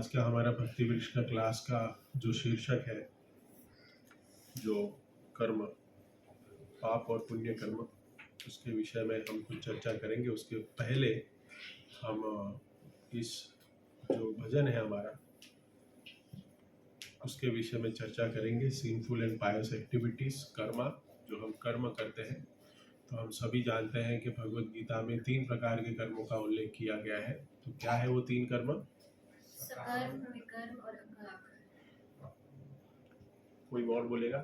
आज का हमारा भक्ति वृक्ष का क्लास का जो शीर्षक है, जो कर्म, पाप और पुण्य कर्म, उसके विषय में हम कुछ चर्चा करेंगे। उसके पहले हम इस जो भजन है हमारा, उसके विषय में चर्चा करेंगे। Sinful and Payas activities, Karma, जो हम कर्म करते हैं। तो हम सभी जानते हैं कि भगवत गीता में 3 प्रकार के कर्मों का उल्लेख किया गया है। तो क्या है वो 3 कर्म? सकर्म, विकर्म और अकर्म। कोई और बोलेगा?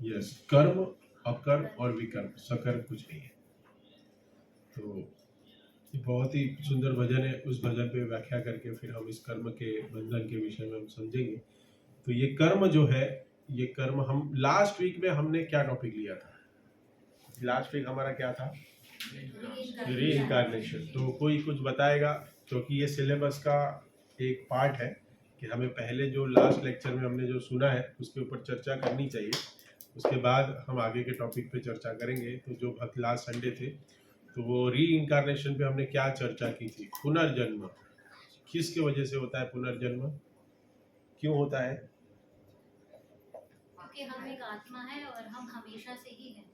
यस, कर्म, अकर्म और विकर्म। सकर्म कुछ नहीं है। तो ये बहुत ही सुंदर भजन है। उस भजन पे व्याख्या करके फिर हम इस कर्म के बंधन के विषय में हम समझेंगे। तो ये कर्म जो है, ये कर्म हम लास्ट वीक में हमने क्या टॉपिक लिया था? लास्ट वीक हमारा क्या था? री इनकारनेशन। तो कोई कुछ बताएगा? क्योंकि ये सिलेबस का एक पार्ट है कि हमें पहले जो लास्ट लेक्चर में हमने जो सुना है उसके ऊपर चर्चा करनी चाहिए। उसके बाद हम आगे के टॉपिक पे चर्चा करेंगे। तो जो लास्ट संडे थे, तो वो री इनकारनेशन पे हमने क्या चर्चा की थी? पुनर्जन्म किसके वजह से होता है? पुनर्जन्म क्यों होता है? क्योंकि हम एक आत्मा है और हम हमेशा से ही हैं।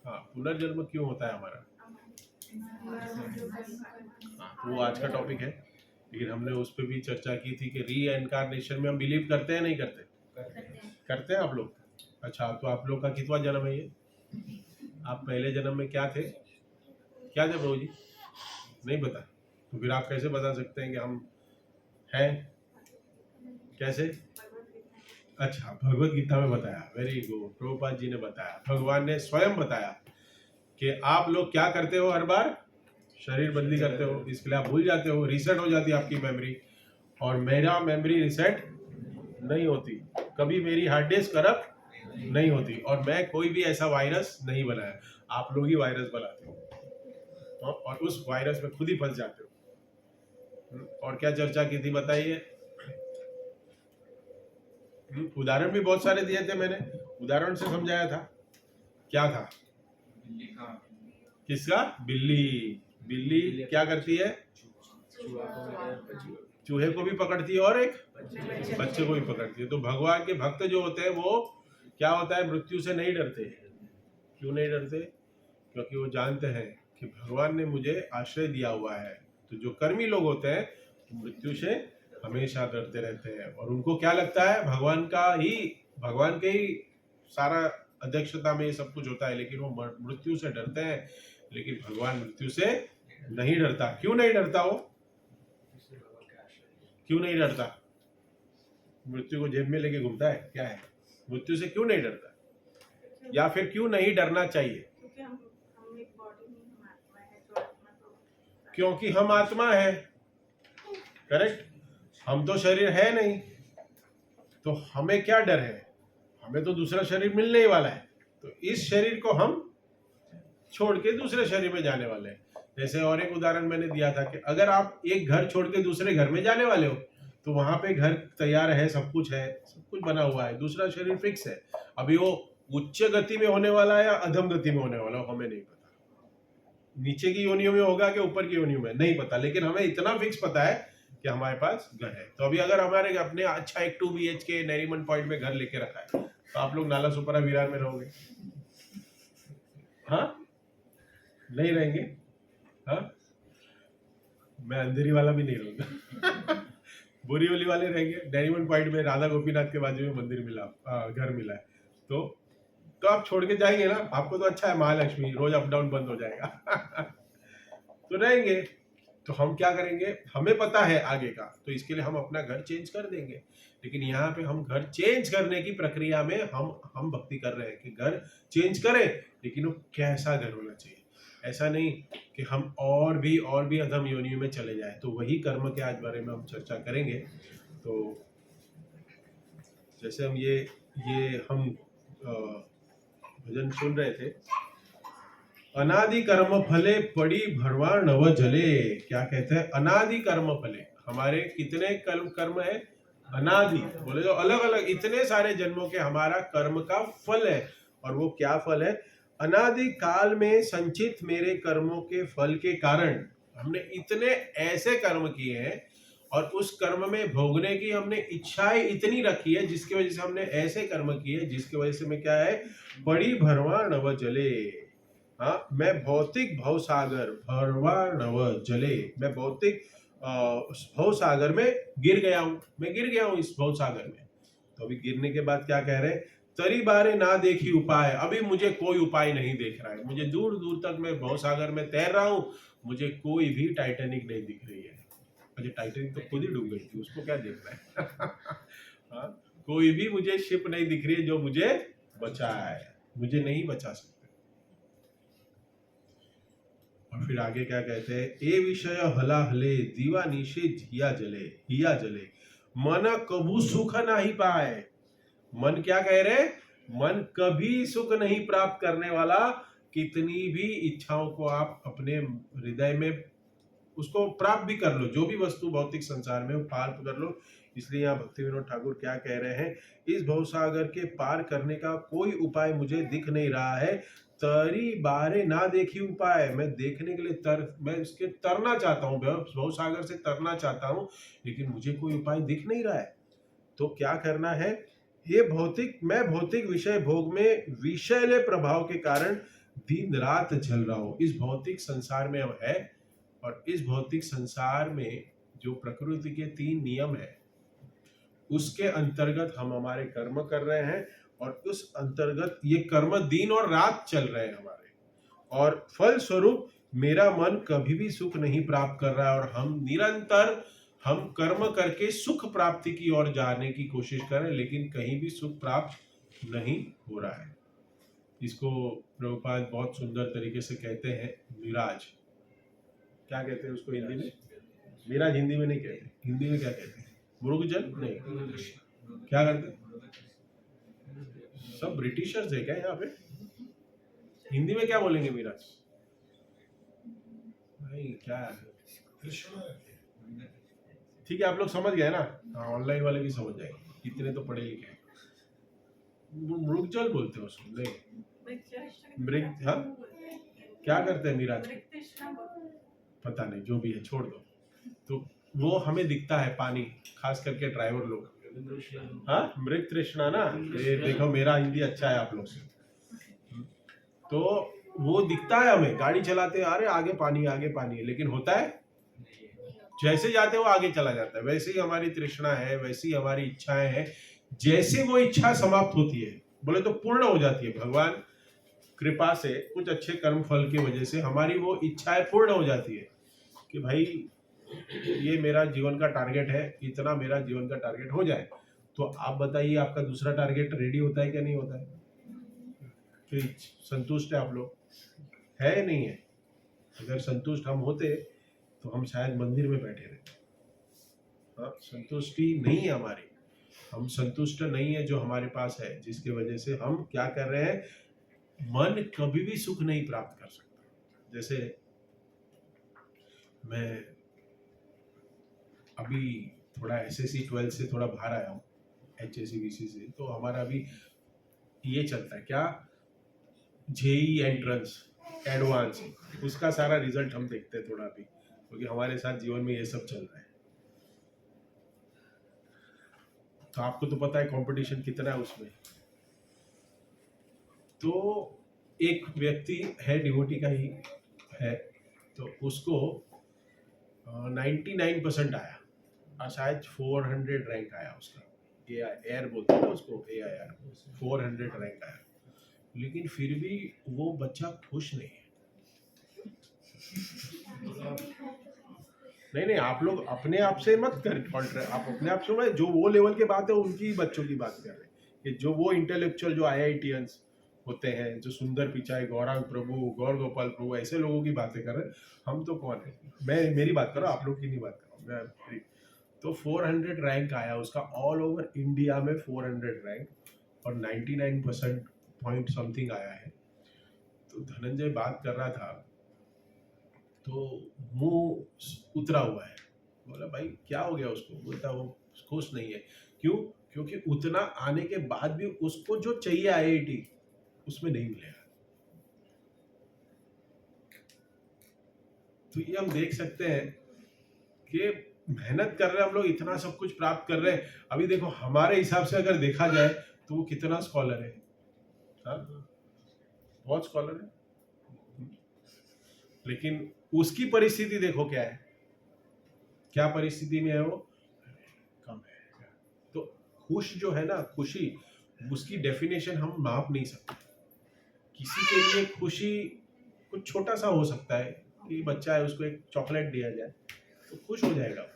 हाँ, पुनर्जन्म क्यों होता है हमारा? वो आज का टॉपिक है, लेकिन हमने उस पर भी चर्चा की थी कि री इनकारनेशन में हम बिलीव करते हैं नहीं करते? करते हैं आप लोग? अच्छा, तो आप लोग का कितवा जन्म है ये? आप पहले जन्म में क्या थे? क्या थे प्रभु जी? नहीं पता? तो फिर आप कैसे बता सकते हैं कि हम हैं? कैसे? अच्छा, भगवत गीता में बताया। वेरी गुड, प्रभुपाद जी ने बताया, भगवान ने स्वयं बताया कि आप लोग क्या करते हो, हर बार शरीर बदली करते हो, इसके लिए आप भूल जाते हो, रीसेट हो जाती है आपकी मेमोरी। और मेरा मेमोरी रीसेट नहीं होती, कभी मेरी हार्ड डिस्क करप्ट नहीं होती, और मैं कोई भी ऐसा वायरस नहीं बनाया। आप लोग ही वायरस बनाते हो और उस वायरस में खुद ही फंस जाते हो। और क्या चर्चा की थी बताइए? उदाहरण भी बहुत सारे दिए थे मैंने, उदाहरण से समझाया था। क्या था? किसका? बिल्ली। बिल्ली क्या करती है? चूहे को भी पकड़ती है और एक बच्चे को भी पकड़ती है। तो भगवान के भक्त जो होते हैं वो क्या होता है? मृत्यु से नहीं डरते। क्यों नहीं डरते? क्योंकि वो जानते हैं कि भगवान ने मुझे आश्रय दिया हुआ है। तो जो कर्मी लोग होते हैं मृत्यु से हमेशा डरते रहते हैं, और उनको क्या लगता है? भगवान के ही सारा अध्यक्षता में ये सब कुछ होता है, लेकिन वो मृत्यु से डरते हैं। लेकिन भगवान मृत्यु से नहीं डरता। क्यों नहीं डरता? वो क्यों नहीं डरता? मृत्यु को जेब में लेके घूमता है क्या है? मृत्यु से क्यों नहीं डरता? या फिर क्यों नहीं डरना चाहिए? क्योंकि हम आत्मा है। करेक्ट? हम तो शरीर है नहीं, तो हमें क्या डर है? हमें तो दूसरा शरीर मिलने ही वाला है। तो इस शरीर को हम छोड़ के दूसरे शरीर में जाने वाले हैं। जैसे और एक उदाहरण मैंने दिया था कि अगर आप एक घर छोड़ के दूसरे घर में जाने वाले हो, तो वहां पे घर तैयार है, सब कुछ है, सब कुछ बना हुआ है, दूसरा शरीर फिक्स है। अभी वो उच्च गति में होने वाला है या अधम गति में होने वाला हो, हमें नहीं पता। नीचे की योनियों में होगा कि ऊपर की योनियों में, नहीं पता। लेकिन हमें इतना फिक्स पता है कि हमारे पास घर है। तो अभी अगर हमारे अपने अच्छा एक 2 BHK नरीमन पॉइंट में घर लेके रखा है, तो आप लोग नाला सुपरा विरार में रहोगे? हाँ, नहीं रहेंगे? हाँ, मैं अंधेरी वाला भी नहीं रहूंगा। बोरीवली वाले रहेंगे। नरीमन पॉइंट में राधा गोपीनाथ के बाजू में मंदिर मिला, घर मिला है। तो आप छोड़ के जाएंगे ना? आपको तो अच्छा है, महालक्ष्मी, रोज अप डाउन बंद हो जाएगा। तो रहेंगे। तो हम क्या करेंगे? हमें पता है आगे का, तो इसके लिए हम अपना घर चेंज कर देंगे। लेकिन यहाँ पे हम घर चेंज करने की प्रक्रिया में हम भक्ति कर रहे हैं कि घर चेंज करें, लेकिन वो कैसा घर होना चाहिए? ऐसा नहीं कि हम और भी अधम योनियों में चले जाए। तो वही कर्म के आज बारे में हम चर्चा करेंगे। तो जैसे हम ये हम भजन सुन रहे थे, अनादि कर्म फले पड़ी भरवा नव जले। क्या कहते हैं? अनादि कर्म फले। हमारे कितने कर्म है? अनादि बोले तो अलग अलग इतने सारे जन्मों के हमारा कर्म का फल है। और वो क्या फल है? अनादि काल में संचित मेरे कर्मों के फल के कारण हमने इतने ऐसे कर्म किए हैं और उस कर्म में भोगने की हमने इच्छाएं इतनी रखी है, जिसकी वजह से हमने ऐसे कर्म किए जिसकी वजह से मैं क्या है, बड़ी भरवा नव जले। हाँ, मैं भौतिक भव जले, मैं भौतिक भव सागर में गिर गया हूं, मैं गिर गया हूं इस भव सागर में। तो अभी गिरने के बाद क्या कह रहे हैं, तरी बारे ना देखी उपाय, अभी मुझे कोई उपाय नहीं देख रहा है, मुझे दूर दूर तक मैं भव सागर में तैर रहा हूं, मुझे कोई भी टाइटैनिक नहीं दिख रही है। मुझे टाइटैनिक तो खुद ही डूब गई थी, उसको क्या देखना है। हाँ, कोई भी मुझे शिप नहीं दिख रही है जो मुझे बचाए, मुझे नहीं बचा सकते। और फिर आगे क्या कहते हैं, ए विषय हला हले दीवा निषेध हिया जले मन कभू सुख नहीं पाए। मन क्या कह रहे, मन कभी सुख नहीं प्राप्त करने वाला। कितनी भी इच्छाओं को आप अपने हृदय में उसको प्राप्त भी कर लो, जो भी वस्तु भौतिक संसार में प्राप्त कर लो। इसलिए यहाँ भक्ति विनोद ठाकुर क्या कह रहे हैं, इस भवसागर के पार करने का कोई उपाय मुझे दिख नहीं रहा है। तरी बारे ना देखी उपाय, मैं देखने के लिए मैं इसके तरना चाहता हूँ, भवसागर से तरना चाहता हूँ, लेकिन मुझे कोई उपाय दिख नहीं रहा है। तो क्या करना है, ये मैं भौतिक विषय भोग में विषयले प्रभाव के कारण दिन रात जल रहा हूँ। इस भौतिक संसार में हम है, और इस भौतिक संसार में जो प्रकृति के 3 नियम है उसके अंतर्गत हम हमारे कर्म कर रहे हैं, और उस अंतर्गत ये कर्म दिन और रात चल रहे हैं हमारे, और फल स्वरूप मेरा मन कभी भी सुख नहीं प्राप्त कर रहा है, और हम निरंतर हम कर्म करके सुख प्राप्ति की ओर जाने की कोशिश कर रहे हैं, लेकिन कहीं भी सुख प्राप्त नहीं हो रहा है। इसको प्रभुपाद बहुत सुंदर तरीके से कहते हैं, मिराज। क्या कहते हैं उसको हिंदी में? मिराज हिंदी में नहीं कहते, हिंदी में क्या कहते हैं, मुरुगजल नहीं, क्या करते, सब ब्रिटिशर्स है क्या यहाँ पे? हिंदी में क्या बोलेंगे मिराज? नहीं, क्या है, ठीक है, आप लोग समझ गए ना? हाँ, ऑनलाइन वाले भी समझ जाएंगे, इतने तो पढ़े लिखे। मृगजल बोलते हो उसको? नहीं, मृग, हाँ, क्या करते हैं मिराज? पता नहीं, जो भी है छोड़ दो। तो वो हमें दिखता है पानी, खास करके ड्राइवर लोग। हाँ, मृग तृष्णा ना, ये देखो मेरा हिंदी अच्छा है आप लोग से। तो वो दिखता है हमें, गाड़ी चलाते हैं, अरे आगे पानी है, लेकिन होता है जैसे जाते वो आगे चला जाता है। वैसे ही हमारी तृष्णा है, वैसी ही हमारी इच्छाएं हैं। जैसे वो इच्छा समाप्त होती है, बोले तो पूर्ण हो जाती है, भगवान कृपा से कुछ अच्छे कर्म फल की वजह से हमारी वो इच्छाएं पूर्ण हो जाती है कि भाई ये मेरा जीवन का टारगेट है, इतना मेरा जीवन का टारगेट हो जाए। तो आप बताइए, आपका दूसरा टारगेट रेडी होता है क्या नहीं होता है? तो संतुष्ट है आप लोग, है नहीं है? अगर संतुष्ट हम होते तो हम शायद मंदिर में बैठे रहते। हाँ, संतुष्टि नहीं है हमारी, हम संतुष्ट नहीं है जो हमारे पास है, जिसकी वजह से हम क्या कर रहे हैं, मन कभी भी सुख नहीं प्राप्त कर सकता। जैसे मैं अभी थोड़ा SSC 12 से थोड़ा बाहर आया हूँ, HSC से, तो हमारा अभी ये चलता है क्या, JEE एंट्रेंस एडवांस, उसका सारा रिजल्ट हम देखते हैं थोड़ा अभी, क्योंकि हमारे साथ जीवन में ये सब चल रहा है। तो आपको तो पता है कंपटीशन कितना है उसमें। तो एक व्यक्ति है, डिवोटी का ही है, तो उसको 99% आया, और शायद 400 रैंक आया उसका, एयर बोलते हैं ना उसको, AIR 400 रैंक आया, लेकिन फिर भी वो बच्चा खुश नहीं है। नहीं, आप लोग अपने आप से मत कर, आप अपने आप से, जो वो लेवल के बात है उनकी बच्चों की बात कर रहे हैं, कि जो वो इंटेलेक्चुअल जो IITians होते हैं, जो सुंदर पिचाई, गौरांग प्रभु, गौर गोपाल प्रभु, ऐसे लोगों की बातें कर रहे हैं। हम तो कौन है, मैं मेरी बात करो, आप लोग की नहीं बात करो मैं। तो 400 रैंक आया उसका, ऑल ओवर इंडिया में 400 रैंक, और 99% पॉइंट समथिंग आया है। तो धनंजय बात कर रहा था, तो मुंह उतरा हुआ है, बोला भाई क्या हो गया उसको? बोलता वो खुश नहीं है। क्यों? क्योंकि उतना आने के बाद भी उसको जो चाहिए IIT उसमें नहीं मिलेगा। तो ये हम देख सकते हैं कि मेहनत कर रहे हैं हम लोग, इतना सब कुछ प्राप्त कर रहे हैं। अभी देखो हमारे हिसाब से अगर देखा जाए तो वो कितना स्कॉलर है, हाँ? बहुत स्कॉलर है, लेकिन उसकी परिस्थिति देखो क्या है, क्या परिस्थिति में है वो, कम है। तो खुश जो है ना, खुशी, उसकी डेफिनेशन हम माप नहीं सकते। किसी के लिए खुशी कुछ छोटा सा हो सकता है कि बच्चा है उसको एक चॉकलेट दिया जाए तो खुश हो जाएगा,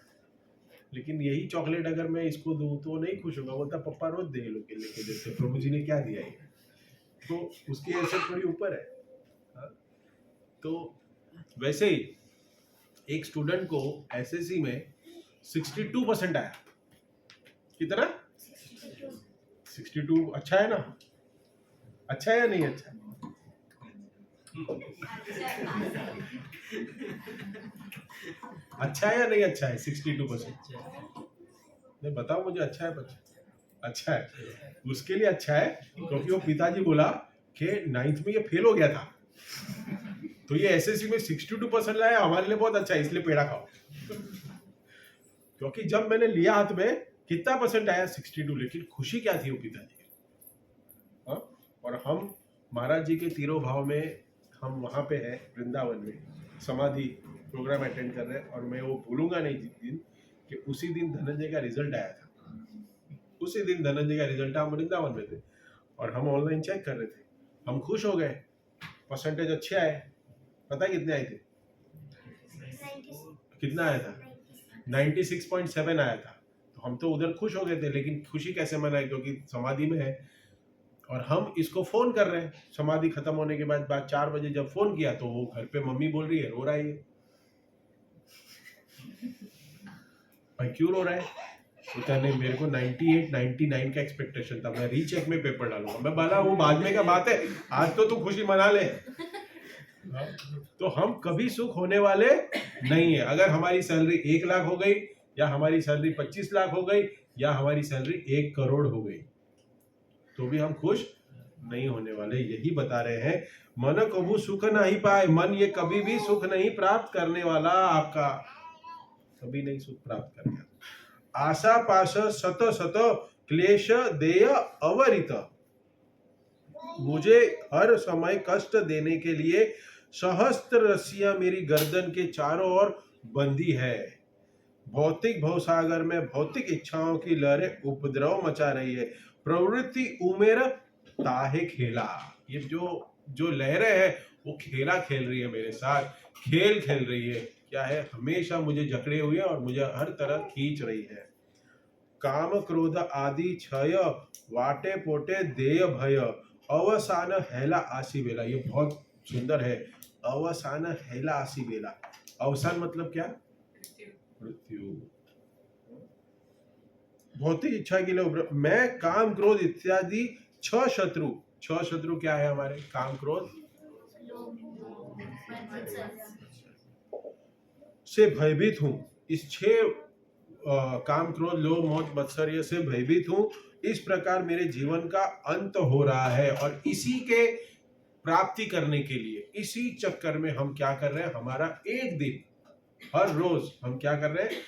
लेकिन यही चॉकलेट अगर मैं इसको दूं तो वो नहीं खुश होगा, बोलता पप्पा रोज दे लो के लेके देते, प्रभु जी ने क्या दिया है, तो उसकी ऐसे थोड़ी ऊपर है, हाँ? तो वैसे ही एक स्टूडेंट को एसएससी में 62% आया। कितना? 62। अच्छा है ना? अच्छा है या नहीं अच्छा? अच्छा है या नहीं अच्छा है? 62%। नहीं बताओ मुझे, अच्छा है बच्चा? अच्छा है, उसके लिए अच्छा है क्योंकि वो पिताजी बोला कि 9th में ये फेल हो गया था, तो ये एसएससी में 62% लाया, हमारे लिए बहुत अच्छा है, इसलिए पेड़ा खाओ। क्योंकि जब मैंने लिया हाथ में, कितना परसेंट आया? 62। लेकिन खुशी क्या थी वो पिताजी की, हाँ? और हम महाराज जी के तीरों भाव में, हम वहाँ पे हैं वृंदावन में, समाधि प्रोग्राम अटेंड कर रहे हैं, और मैं वो भूलूंगा नहीं जिस दिन कि उसी दिन धनंजय का रिजल्ट आया था। उसी दिन धनंजय का रिजल्ट, हम वृंदावन में थे और हम ऑनलाइन चेक कर रहे थे, हम खुश हो गए, परसेंटेज अच्छे आए। पता है कितने आए थे? कितना आया था? 96.7 आया था। तो हम तो उधर खुश हो गए थे, लेकिन खुशी कैसे मनाए, क्योंकि समाधि में है और हम इसको फोन कर रहे हैं। समाधि खत्म होने के बाद 4 बजे जब फोन किया तो वो घर पे मम्मी बोल रही है, रो रहा है ये। भाई क्यों रो रहा है? बोलता नहीं, मेरे को 98 99 का एक्सपेक्टेशन था, मैं रीचेक में पेपर डालूंगा। मैं बोला वो बाद में का बात है, आज तो तू खुशी मना ले। तो हम कभी सुख होने वाले नहीं है। अगर हमारी सैलरी 1 लाख हो गई, या हमारी सैलरी 25 लाख हो गई, या हमारी सैलरी 1 करोड़ हो गई, तो भी हम खुश नहीं होने वाले। यही बता रहे हैं, मन कभू सुख नहीं पाए, मन ये कभी भी सुख नहीं प्राप्त करने वाला, आपका कभी नहीं सुख प्राप्त करेगा। आशा पाश सत सत क्लेश देय अवरित, मुझे हर समय कष्ट देने के लिए सहस्त्र रस्सियां मेरी गर्दन के चारों ओर बंधी है। भौतिक भवसागर में भौतिक इच्छाओं की लहरें उपद्रव मचा रही है। प्रवृत्ति उमेर ताहे खेला, ये जो लहरें हैं वो खेला खेल रही है मेरे साथ, खेल खेल रही है। क्या है? हमेशा मुझे जकड़े हुए और मुझे हर तरह खींच रही है। काम क्रोध आदि क्षय वाटे पोटे देय भय, अवसान हैला आसी बेला। ये बहुत सुंदर है, अवसान हैला आसी बेला। अवसान मतलब क्या? मृत्यु। भौतिक इच्छा के लिए मैं काम क्रोध इत्यादि 6 शत्रु। 6 शत्रु क्या है हमारे? काम क्रोध से भयभीत हूं। इस 6 काम क्रोध लोभ मोह मत्सर्य से भयभीत हूं। इस प्रकार मेरे जीवन का अंत हो रहा है, और इसी के प्राप्ति करने के लिए, इसी चक्कर में हम क्या कर रहे हैं? हमारा एक दिन, हर रोज हम क्या कर रहे हैं?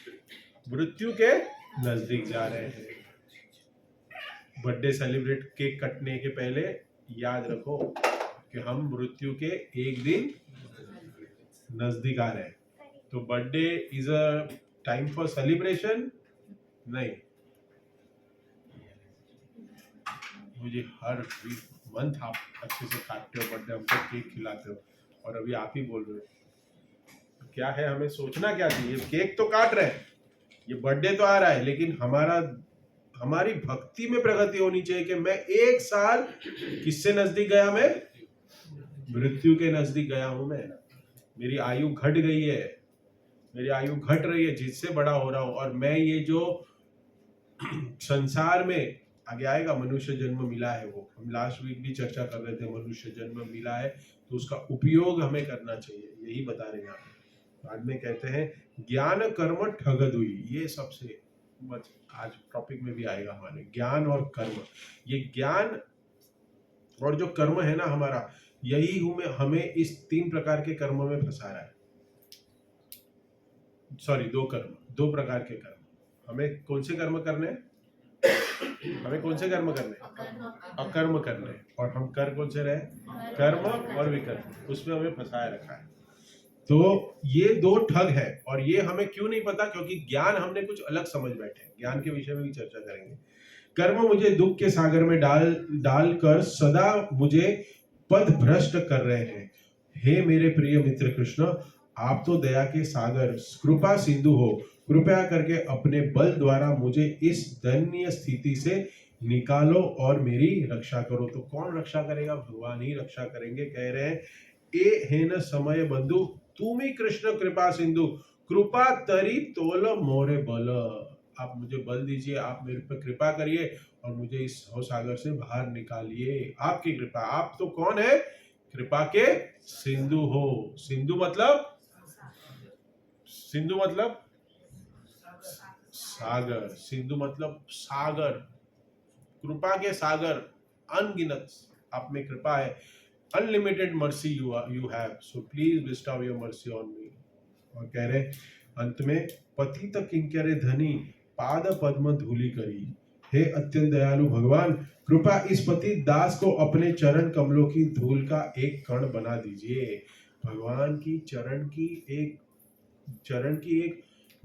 मृत्यु के नजदीक जा रहे हैं। बर्थडे सेलिब्रेट, केक कटने के पहले याद रखो कि हम मृत्यु के एक दिन नजदीक आ रहे हैं। तो birthday is a time for celebration नहीं। मुझे हर मंथ आप अच्छे से काटते हो बर्थडे, हमको केक खिलाते हो, और अभी आप ही बोल रहे हो। तो क्या है, हमें सोचना क्या चाहिए? केक तो काट रहे हैं, ये बर्थडे तो आ रहा है, लेकिन हमारी भक्ति में प्रगति होनी चाहिए कि मैं 1 साल किससे नजदीक गया? मैं मृत्यु के नजदीक गया हूं। मैं, मेरी आयु घट गई है, मेरी आयु घट रही है, जिससे बड़ा हो रहा हूं। और मैं ये जो संसार में आगे आएगा, मनुष्य जन्म मिला है, वो हम लास्ट वीक भी चर्चा कर रहे थे, मनुष्य जन्म मिला है तो उसका उपयोग हमें करना चाहिए, यही बता रहे हैं। बाद में कहते हैं ज्ञान कर्म ठगद हुई, ये सबसे आज टॉपिक में भी आएगा हमारे, ज्ञान और कर्म। ये ज्ञान और जो कर्म है ना हमारा, यही हमें इस 3 प्रकार के कर्मों में फंसा रहा है। सॉरी, दो कर्म, दो प्रकार के कर्म। हमें कौन से कर्म करने हैं? हमें कौन से कर्म करने हैं? अकर्म करने हैं। और हम कर कौन से रहे? कर्म और विकर्म, उसमें हमें फंसाया रखा है। तो ये दो ठग है, और ये हमें क्यों नहीं पता? क्योंकि ज्ञान हमने कुछ अलग समझ बैठे हैं। ज्ञान के विषय में भी चर्चा करेंगे। कर्म मुझे दुख के सागर में डालकर सदा मुझे पद भ्रष्ट कर रहे हैं। हे मेरे प्रिय मित्र कृष्ण, आप तो दया के सागर, कृपा सिंधु हो। कृपया करके अपने बल द्वारा मुझे इस दयनीय स्थिति से निकालो और मेरी रक्षा करो। तो कौन रक्षा करेगा? भगवान ही रक्षा करेंगे। कह रहे हैं, ए हेन समय बंधु, तुम ही कृष्ण कृपा सिंधु, कृपा तरी तोल मोरे बल। आप मुझे बल दीजिए, आप मेरे पर कृपा करिए और मुझे इस सागर से बाहर निकालिए। आपकी कृपा। आप तो कौन है? कृपा के सिंधु हो। सिंधु मतलब, सिंधु मतलब सागर। सिंधु मतलब सागर, कृपा के सागर, अनगिनत आप में कृपा है। Unlimited mercy you have, so please bestow your mercy on me. और कह रहे अंत में, पतित किंकरे धनी, पाद पद्म धूलि करी। हे अत्यंत दयालु भगवान, कृपा इस पति दास को अपने चरण कमलों की धूल का एक कण बना दीजिए। भगवान की चरण की एक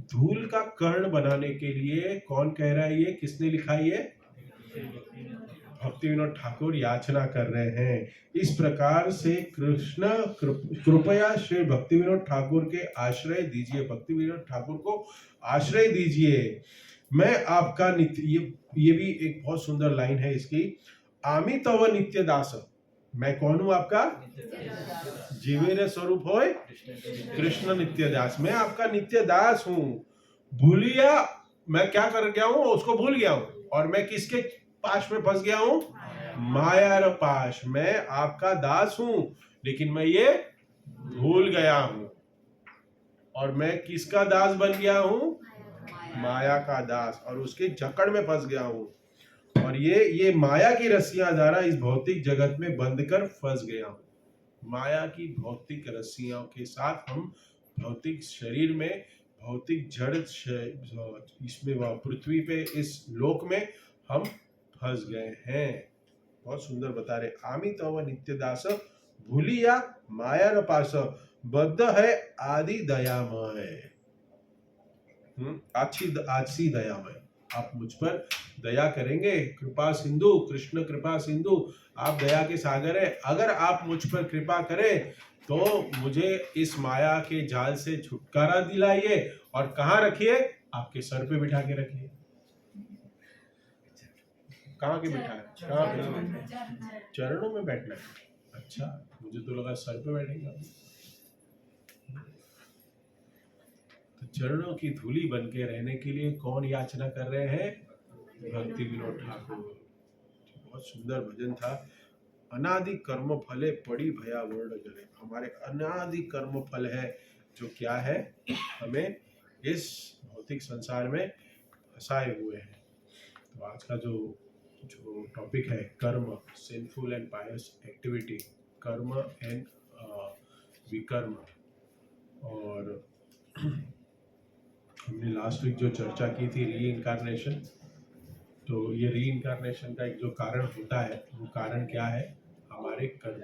धूल का कर्ण बनाने के लिए कौन कह रहा है? ये किसने लिखा? ये भक्ति विनोद ठाकुर याचना कर रहे हैं। इस प्रकार से कृष्ण कृपया श्री भक्ति विनोद ठाकुर के आश्रय दीजिए। भक्ति विनोद ठाकुर को आश्रय दीजिए। मैं आपका नित्य, ये भी एक बहुत सुंदर लाइन है इसकी। आमी तव नित्य दास, मैं कौन हूं आपका? जीवेर स्वरूप होय कृष्ण नित्य दास। मैं आपका नित्य दास हूं। भूलिया, मैं क्या कर गया हूं? उसको भूल गया हूं। और मैं किसके पाश में फंस गया हूं? माया पाश। मैं आपका दास हूं, लेकिन मैं ये भूल गया हूं। और मैं किसका दास बन गया हूं? माया का दास, और उसके जकड़ में फंस गया हूं। और ये माया की रस्सियां द्वारा इस भौतिक जगत में बंध कर फंस गया हूं। माया की भौतिक रस्सियों के साथ हम भौतिक शरीर में, भौतिक जड़ इसमें, पृथ्वी पे, इस लोक में हम फंस गए हैं। बहुत सुंदर बता रहे, आमी तव नित्य दास, भूलिया माया न पास, बद्ध है आदि दयामय। आची दयामय। आप मुझ पर दया करेंगे। कृपा सिंधु, कृष्ण कृपा सिंधु, आप दया के सागर है। अगर आप मुझ पर कृपा करें तो मुझे इस माया के जाल से छुटकारा दिलाइए। और कहाँ रखिए? आपके सर पे बिठा के रखिए। कहाँ के बिठा है? कहाँ पे? चरणों में बैठना है। अच्छा, मुझे तो लगा सर पे बैठेगा। तो चरणों की धूली बन के रहने के लिए कौन याचना कर रहे हैं? भक्ति विनोद ठाकुर। बहुत सुंदर भजन था। अनादि कर्म फले पड़ी भया वर्ण जले। हमारे अनादि कर्म फल है, जो क्या है? हमें इस भौतिक संसार में फंसाए हुए हैं। तो आज का जो टॉपिक है, कर्म, सिंफुल एंड पायस एक्टिविटी, कर्म एंड विकर्म। और हमने लास्ट वीक जो चर्चा की थी, री इनकारनेशन। तो ये री इनकारनेशन का एक जो कारण होता है, वो कारण क्या है? हमारे कर्म।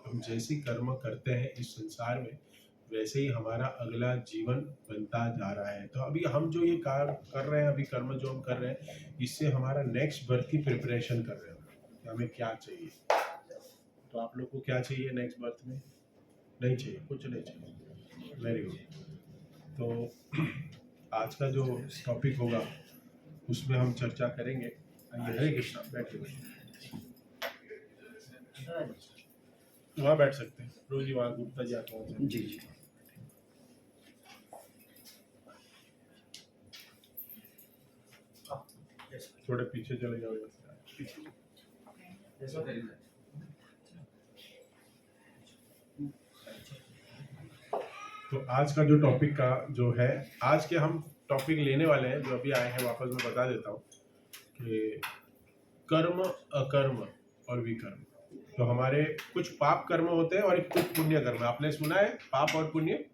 हम जैसी कर्म करते हैं इस संसार में, वैसे ही हमारा अगला जीवन बनता जा रहा है। तो अभी हम जो ये कार्य कर रहे हैं, अभी कर्म जो हम कर रहे हैं, इससे हमारा नेक्स्ट बर्थ की प्रिपरेशन कर रहे हैं। हमें क्या चाहिए? तो आप लोग को क्या चाहिए नेक्स्ट बर्थ में? नहीं चाहिए, कुछ नहीं चाहिए। Very good. तो आज का जो टॉपिक होगा उसमें हम चर्चा करेंगे। हरे कृष्णा, बैठिए। वहाँ बैठ सकते हैं। रोज ही वहाँ गुप्ता जी आता हूँ। जी जी। थोड़े पीछे चले जाओ। तो आज का जो टॉपिक का जो है, आज के हम टॉपिक लेने वाले हैं, जो अभी आए हैं, वापस मैं बता देता हूँ कि कर्म, अकर्म और विकर्म। तो हमारे कुछ पाप कर्म होते हैं और एक कुछ पुण्य कर्म। आपने सुना है पाप और पुण्य,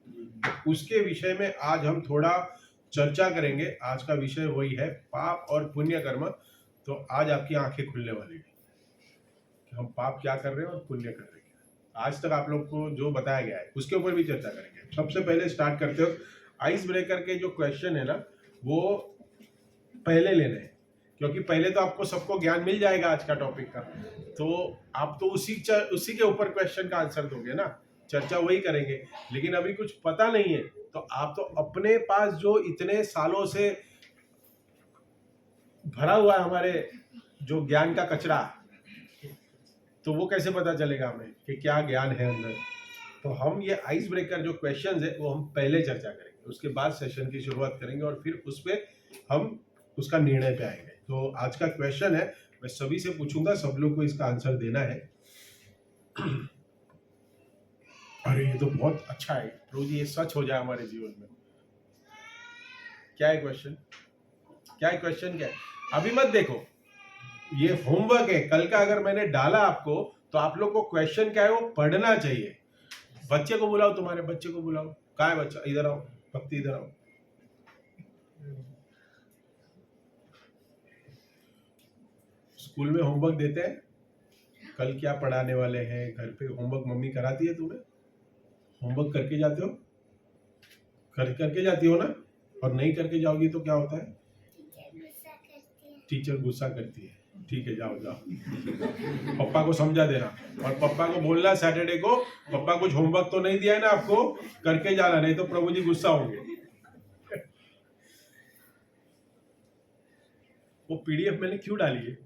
उसके विषय में आज हम थोड़ा चर्चा करेंगे। आज का विषय वही है, पाप और पुण्य कर्म। तो आज आपकी आंखें खुलने वाली है कि हम पाप क्या कर रहे हैं और पुण्य कर रहे हैं। आज तक आप लोग को जो बताया गया है उसके ऊपर भी चर्चा करेंगे। सबसे पहले स्टार्ट करते हो, आइस ब्रेकर के जो क्वेश्चन है ना वो पहले लेने हैं, क्योंकि पहले तो आपको सबको ज्ञान मिल जाएगा आज का टॉपिक का, तो आप तो उसी के ऊपर क्वेश्चन का आंसर दोगे ना, चर्चा वही करेंगे। लेकिन अभी कुछ पता नहीं है तो आप तो अपने पास जो इतने सालों से भरा हुआ है हमारे जो ज्ञान का कचरा, तो वो कैसे पता चलेगा हमें कि क्या ज्ञान है अंदर। तो हम ये आइस ब्रेकर जो क्वेश्चंस है वो हम पहले चर्चा करेंगे, उसके बाद सेशन की शुरुआत करेंगे और फिर उस पर हम उसका निर्णय पे आएंगे। तो आज का क्वेश्चन है, मैं सभी से पूछूंगा, सब लोग को इसका आंसर देना है। अरे ये तो बहुत अच्छा है प्रभु जी, ये सच हो जाए हमारे जीवन में। क्या है क्वेश्चन? क्या है क्वेश्चन? क्या है? अभी मत देखो, ये होमवर्क है। कल का अगर मैंने डाला आपको तो आप लोग को क्वेश्चन क्या है वो पढ़ना चाहिए। बच्चे को बुलाओ, तुम्हारे बच्चे को बुलाओ। कहाँ है बच्चा? इधर आओ, भक्ति इधर आओ। स्कूल में होमवर्क देते हैं, कल क्या पढ़ाने वाले हैं, घर पे होमवर्क मम्मी कराती है तुम्हें? होमवर्क करके जाते हो? करके जाती हो ना? और नहीं करके जाओगी तो क्या होता है? टीचर गुस्सा करती है। ठीक है, जाओ जाओ, पापा को समझा देना और पापा को बोलना सैटरडे को, पापा कुछ होमवर्क तो नहीं दिया है ना आपको, करके जाना, नहीं तो प्रभु जी गुस्सा होंगे। वो पीडीएफ मैंने क्यों डाली है?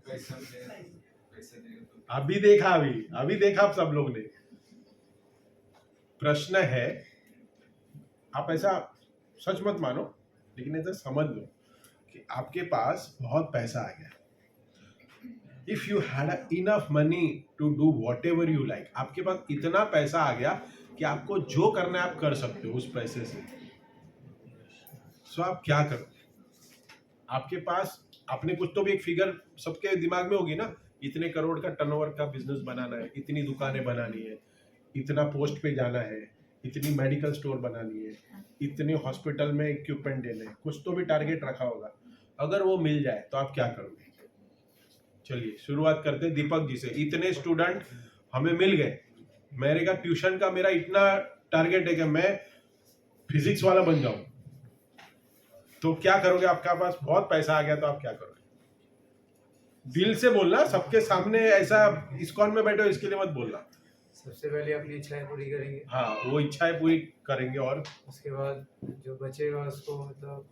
अभी देखा, अभी देखा आप सब लोग ने। प्रश्न है, आप ऐसा सच मत मानो लेकिन ऐसा समझ लो कि आपके पास बहुत पैसा आ गया। If you had enough money to do whatever you like, आपके पास इतना पैसा आ गया कि आपको जो करना है आप कर सकते हो उस पैसे से। सो आप क्या करो? आपके पास, आपने कुछ तो भी एक फिगर सबके दिमाग में होगी ना, इतने करोड़ का टर्नओवर का बिजनेस बनाना है, इतनी दुकानें बनानी है, इतना पोस्ट पे जाना है, इतनी मेडिकल स्टोर बनानी है, इतने हॉस्पिटल में इक्विपमेंट देने हैं, कुछ तो भी टारगेट रखा होगा। अगर वो मिल जाए तो आप क्या करोगे? चलिए शुरुआत करते हैं दीपक जी से। इतने स्टूडेंट हमें मिल गए, मेरे का ट्यूशन का मेरा इतना टारगेट है कि मैं फिजिक्स वाला बन जाऊं, तो क्या करोगे? आपके पास बहुत पैसा आ गया तो आप क्या करोगे? दिल से बोलना, सबके सामने ऐसा इस्कॉन में बैठे हो इसके लिए मत बोलना। सबसे पहले अपनी इच्छाएं पूरी करेंगे। हाँ, वो इच्छाएं पूरी करेंगे और उसके बाद जो बचेगा उसको मतलब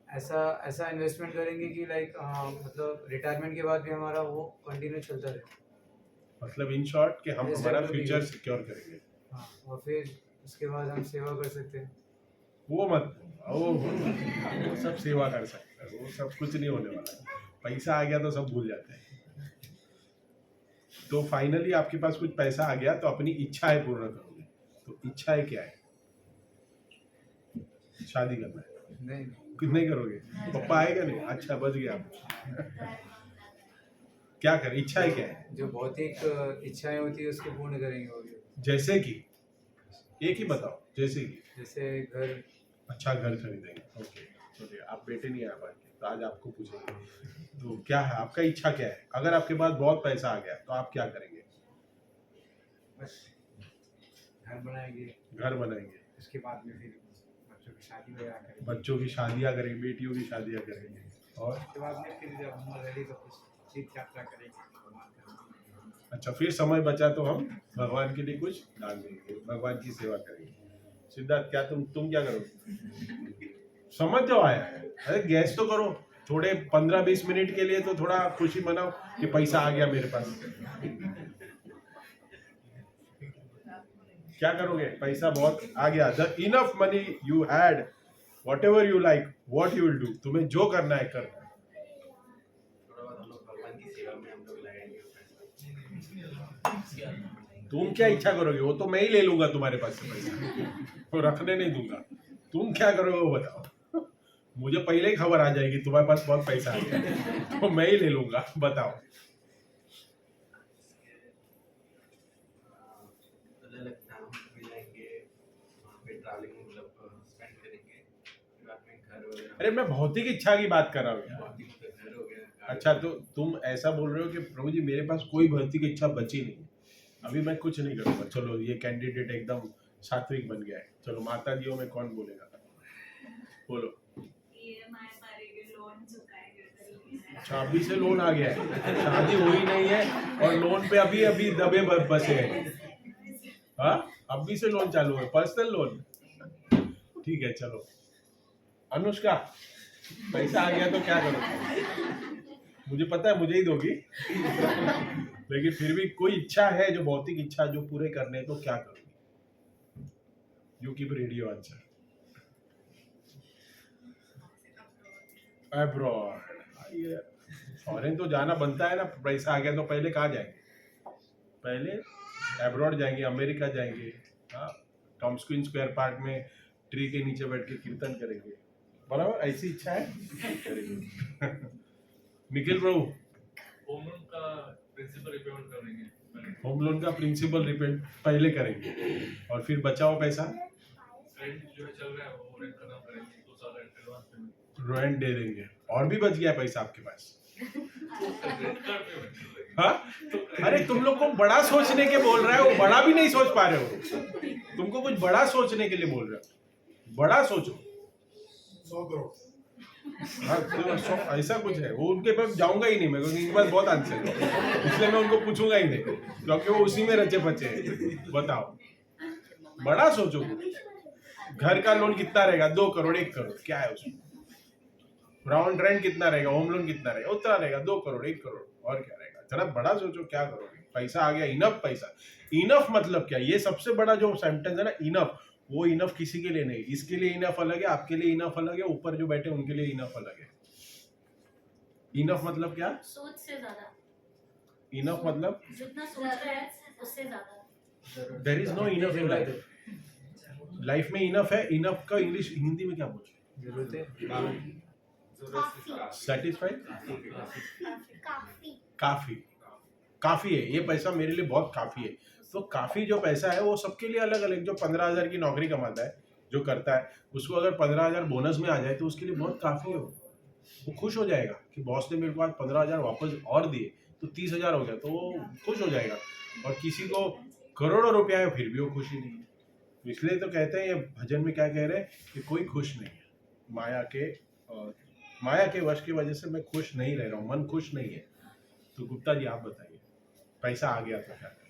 ऐसा इन्वेस्टमेंट करेंगे कि लाइक मतलब रिटायरमेंट के बाद भी हमारा वो कंटिन्यू चलता रहे। मतलब इन शॉर्ट कि हम Yes, हमारा sir, फ्यूचर yes. सिक्योर करेंगे। हाँ, और फिर उसके बाद हम सेवा कर सकते हैं। वो मत, वो सब सेवा कर सकते हैं, वो सब कुछ नहीं होने वाला है। पैसा आ गया तो सब भूल जाते हैं। तो फाइनली आपके पास कुछ पैसा आ गया तो अपनी इच्छाएं पूर्ण करोगे। तो इच्छाएं क्या है? शादी करना है? नहीं, नहीं करोगे? पापा आएगा नहीं? अच्छा, बच गया आप। क्या करें? इच्छाएं क्या है? जो भौतिक इच्छाएं होती है उसको पूर्ण करेंगे। और जैसे कि एक ही बताओ। जैसे कि जैसे घर। अच्छा, घर खरीदेंगे। ओके, चलिए, आप बेटे नहीं आ पाएंगे तो आज आपको पूछेंगे। तो क्या है आपका इच्छा? क्या है? अगर आपके पास बहुत पैसा आ गया तो आप क्या करेंगे? बस घर बनाएंगे। घर बनाएंगे, उसके बाद में फिर बच्चों की शादी वगैरह करेंगे। बच्चों की शादियां करेंगे, बेटियों की शादियां करेंगे, और उसके बाद में फिर जब हम रेडी तो कुछ तीर्थ यात्रा करेंगे, भगवान का। अच्छा, फिर समय बचा तो हम भगवान के लिए कुछ दान देंगे, भगवान की सेवा करेंगे। सिद्धार्थ, क्या तुम क्या करोगे? समझ जाओ आया है। अरे गैस तो करो थोड़े 15-20 मिनट के लिए, तो थोड़ा खुशी मनाओ कि पैसा आ गया मेरे पास। क्या करोगे? पैसा बहुत आ गया, the enough money you had, what ever you like, what you will do. तुम्हें जो करना है करना है। तुम क्या इच्छा करोगे? वो तो मैं ही ले लूंगा तुम्हारे पास से पैसा, तो रखने नहीं दूंगा। तुम क्या करोगे वो बताओ। मुझे पहले ही खबर आ जाएगी तुम्हारे पास बहुत पैसा आ गया, तो मैं ही ले लूंगा। बताओ। अरे मैं भौतिक इच्छा की बात कर रहा हूँ यार। भौतिक तो घर हो गया। अच्छा तो तुम ऐसा बोल रहे हो कि प्रभु जी मेरे पास कोई भौतिक इच्छा बची नहीं है, अभी मैं कुछ नहीं करूँगा। चलो ये कैंडिडेट एकदम सात्विक बन गया है। चलो माता जियों में कौन बोलेगा, बोलो। EMI भरेंगे, लोन चुकाएंगे। अच्छा अभी से लोन आ गया है, शादी हुई नहीं है और लोन पे अभी अभी दबे बसे हैं। हाँ अभी से लोन चालू है, पर्सनल लोन। ठीक है चलो। अनुष्का पैसा आ गया तो क्या करोगे? मुझे पता है मुझे ही दोगी, लेकिन फिर भी कोई इच्छा है जो भौतिक इच्छा जो पूरे करने हैं, तो क्या करोगे? You keep radio answer. Abroad, foreign तो जाना बनता है ना, पैसा आ गया तो पहले कहाँ जाएंगे? पहले अब्रॉड जाएंगे, अमेरिका जाएंगे। हाँ टॉम्स क्वीन स्क्वायर पार्क में ट्री के नीचे बैठ के कीर्तन करेंगे, बराबर ऐसी इच्छा है। निखिल प्रभु, होम लोन का प्रिंसिपल रिपेमेंट करेंगे। होम लोन का प्रिंसिपल रिपेमेंट पहले करेंगे और फिर बचा हुआ पैसा रेंट जो चल रहा है वो रेंट खत्म करेंगे, 2 साल रेंट एडवांस पेमेंट। रेंट दे देंगे और भी बच गया पैसा आपके पास। Credit card payment. हाँ अरे तुम लोग को बड़ा सोचने के बोल रहा है, वो बड़ा भी नहीं सोच पा रहे हो। तुमको कुछ बड़ा सोचने के लिए बोल रहे हो, बड़ा सोचो। 100 करोड़। हाँ तो ऐसा कुछ है, वो उनके पास जाऊंगा ही नहीं मैं, क्योंकि इनके पास बहुत आंसर है, इसलिए मैं उनको पूछूंगा ही नहीं, क्योंकि वो उसी में रचे बचे हैं। बताओ बड़ा सोचो। घर का लोन कितना रहेगा? 2 करोड़ 1 करोड़ क्या है उसमें? ग्राउंड रेंट कितना रहेगा? होम लोन कितना रहेगा? उतना रहेगा 2 करोड़ 1 करोड़ और क्या रहेगा? जरा बड़ा सोचो क्या करोगे। पैसा आ गया, इनफ पैसा। इनफ मतलब क्या? ये सबसे बड़ा जो सेंटेंस है ना इनफ, वो इनफ किसी के लिए नहीं, इसके लिए इनफ अलग है, आपके लिए इनफ अलग है, ऊपर जो बैठे उनके लिए इनफ अलग है। इनफ मतलब क्या? सोच से ज्यादा, इनफ मतलब जितना सोच रहे हैं उससे ज्यादा। There is know enough in life. Life में इनफ है, इनफ का इंग्लिश हिंदी में क्या बोलते हैं? सेटिस्फाइड, काफी, काफी है, ये पैसा मेरे लिए बहुत काफी है। तो काफी जो पैसा है वो सबके लिए अलग अलग। जो 15,000 की नौकरी कमाता है, जो करता है, उसको अगर 15,000 बोनस में आ जाए तो उसके लिए बहुत काफी है। वो खुश हो जाएगा कि बॉस ने मेरे को आज 15,000 वापस और दिए तो 30,000 हो गया, तो वो खुश हो जाएगा। और किसी को करोड़ों रुपया है फिर भी वो खुशी नहीं है। इसलिए तो कहते हैं, ये भजन में क्या कह रहे हैं कि कोई खुश नहीं है, माया के वश की वजह से मैं खुश नहीं रह रहा हूँ, मन खुश नहीं है। तो गुप्ता जी आप बताइए, पैसा आ गया तो क्या करें?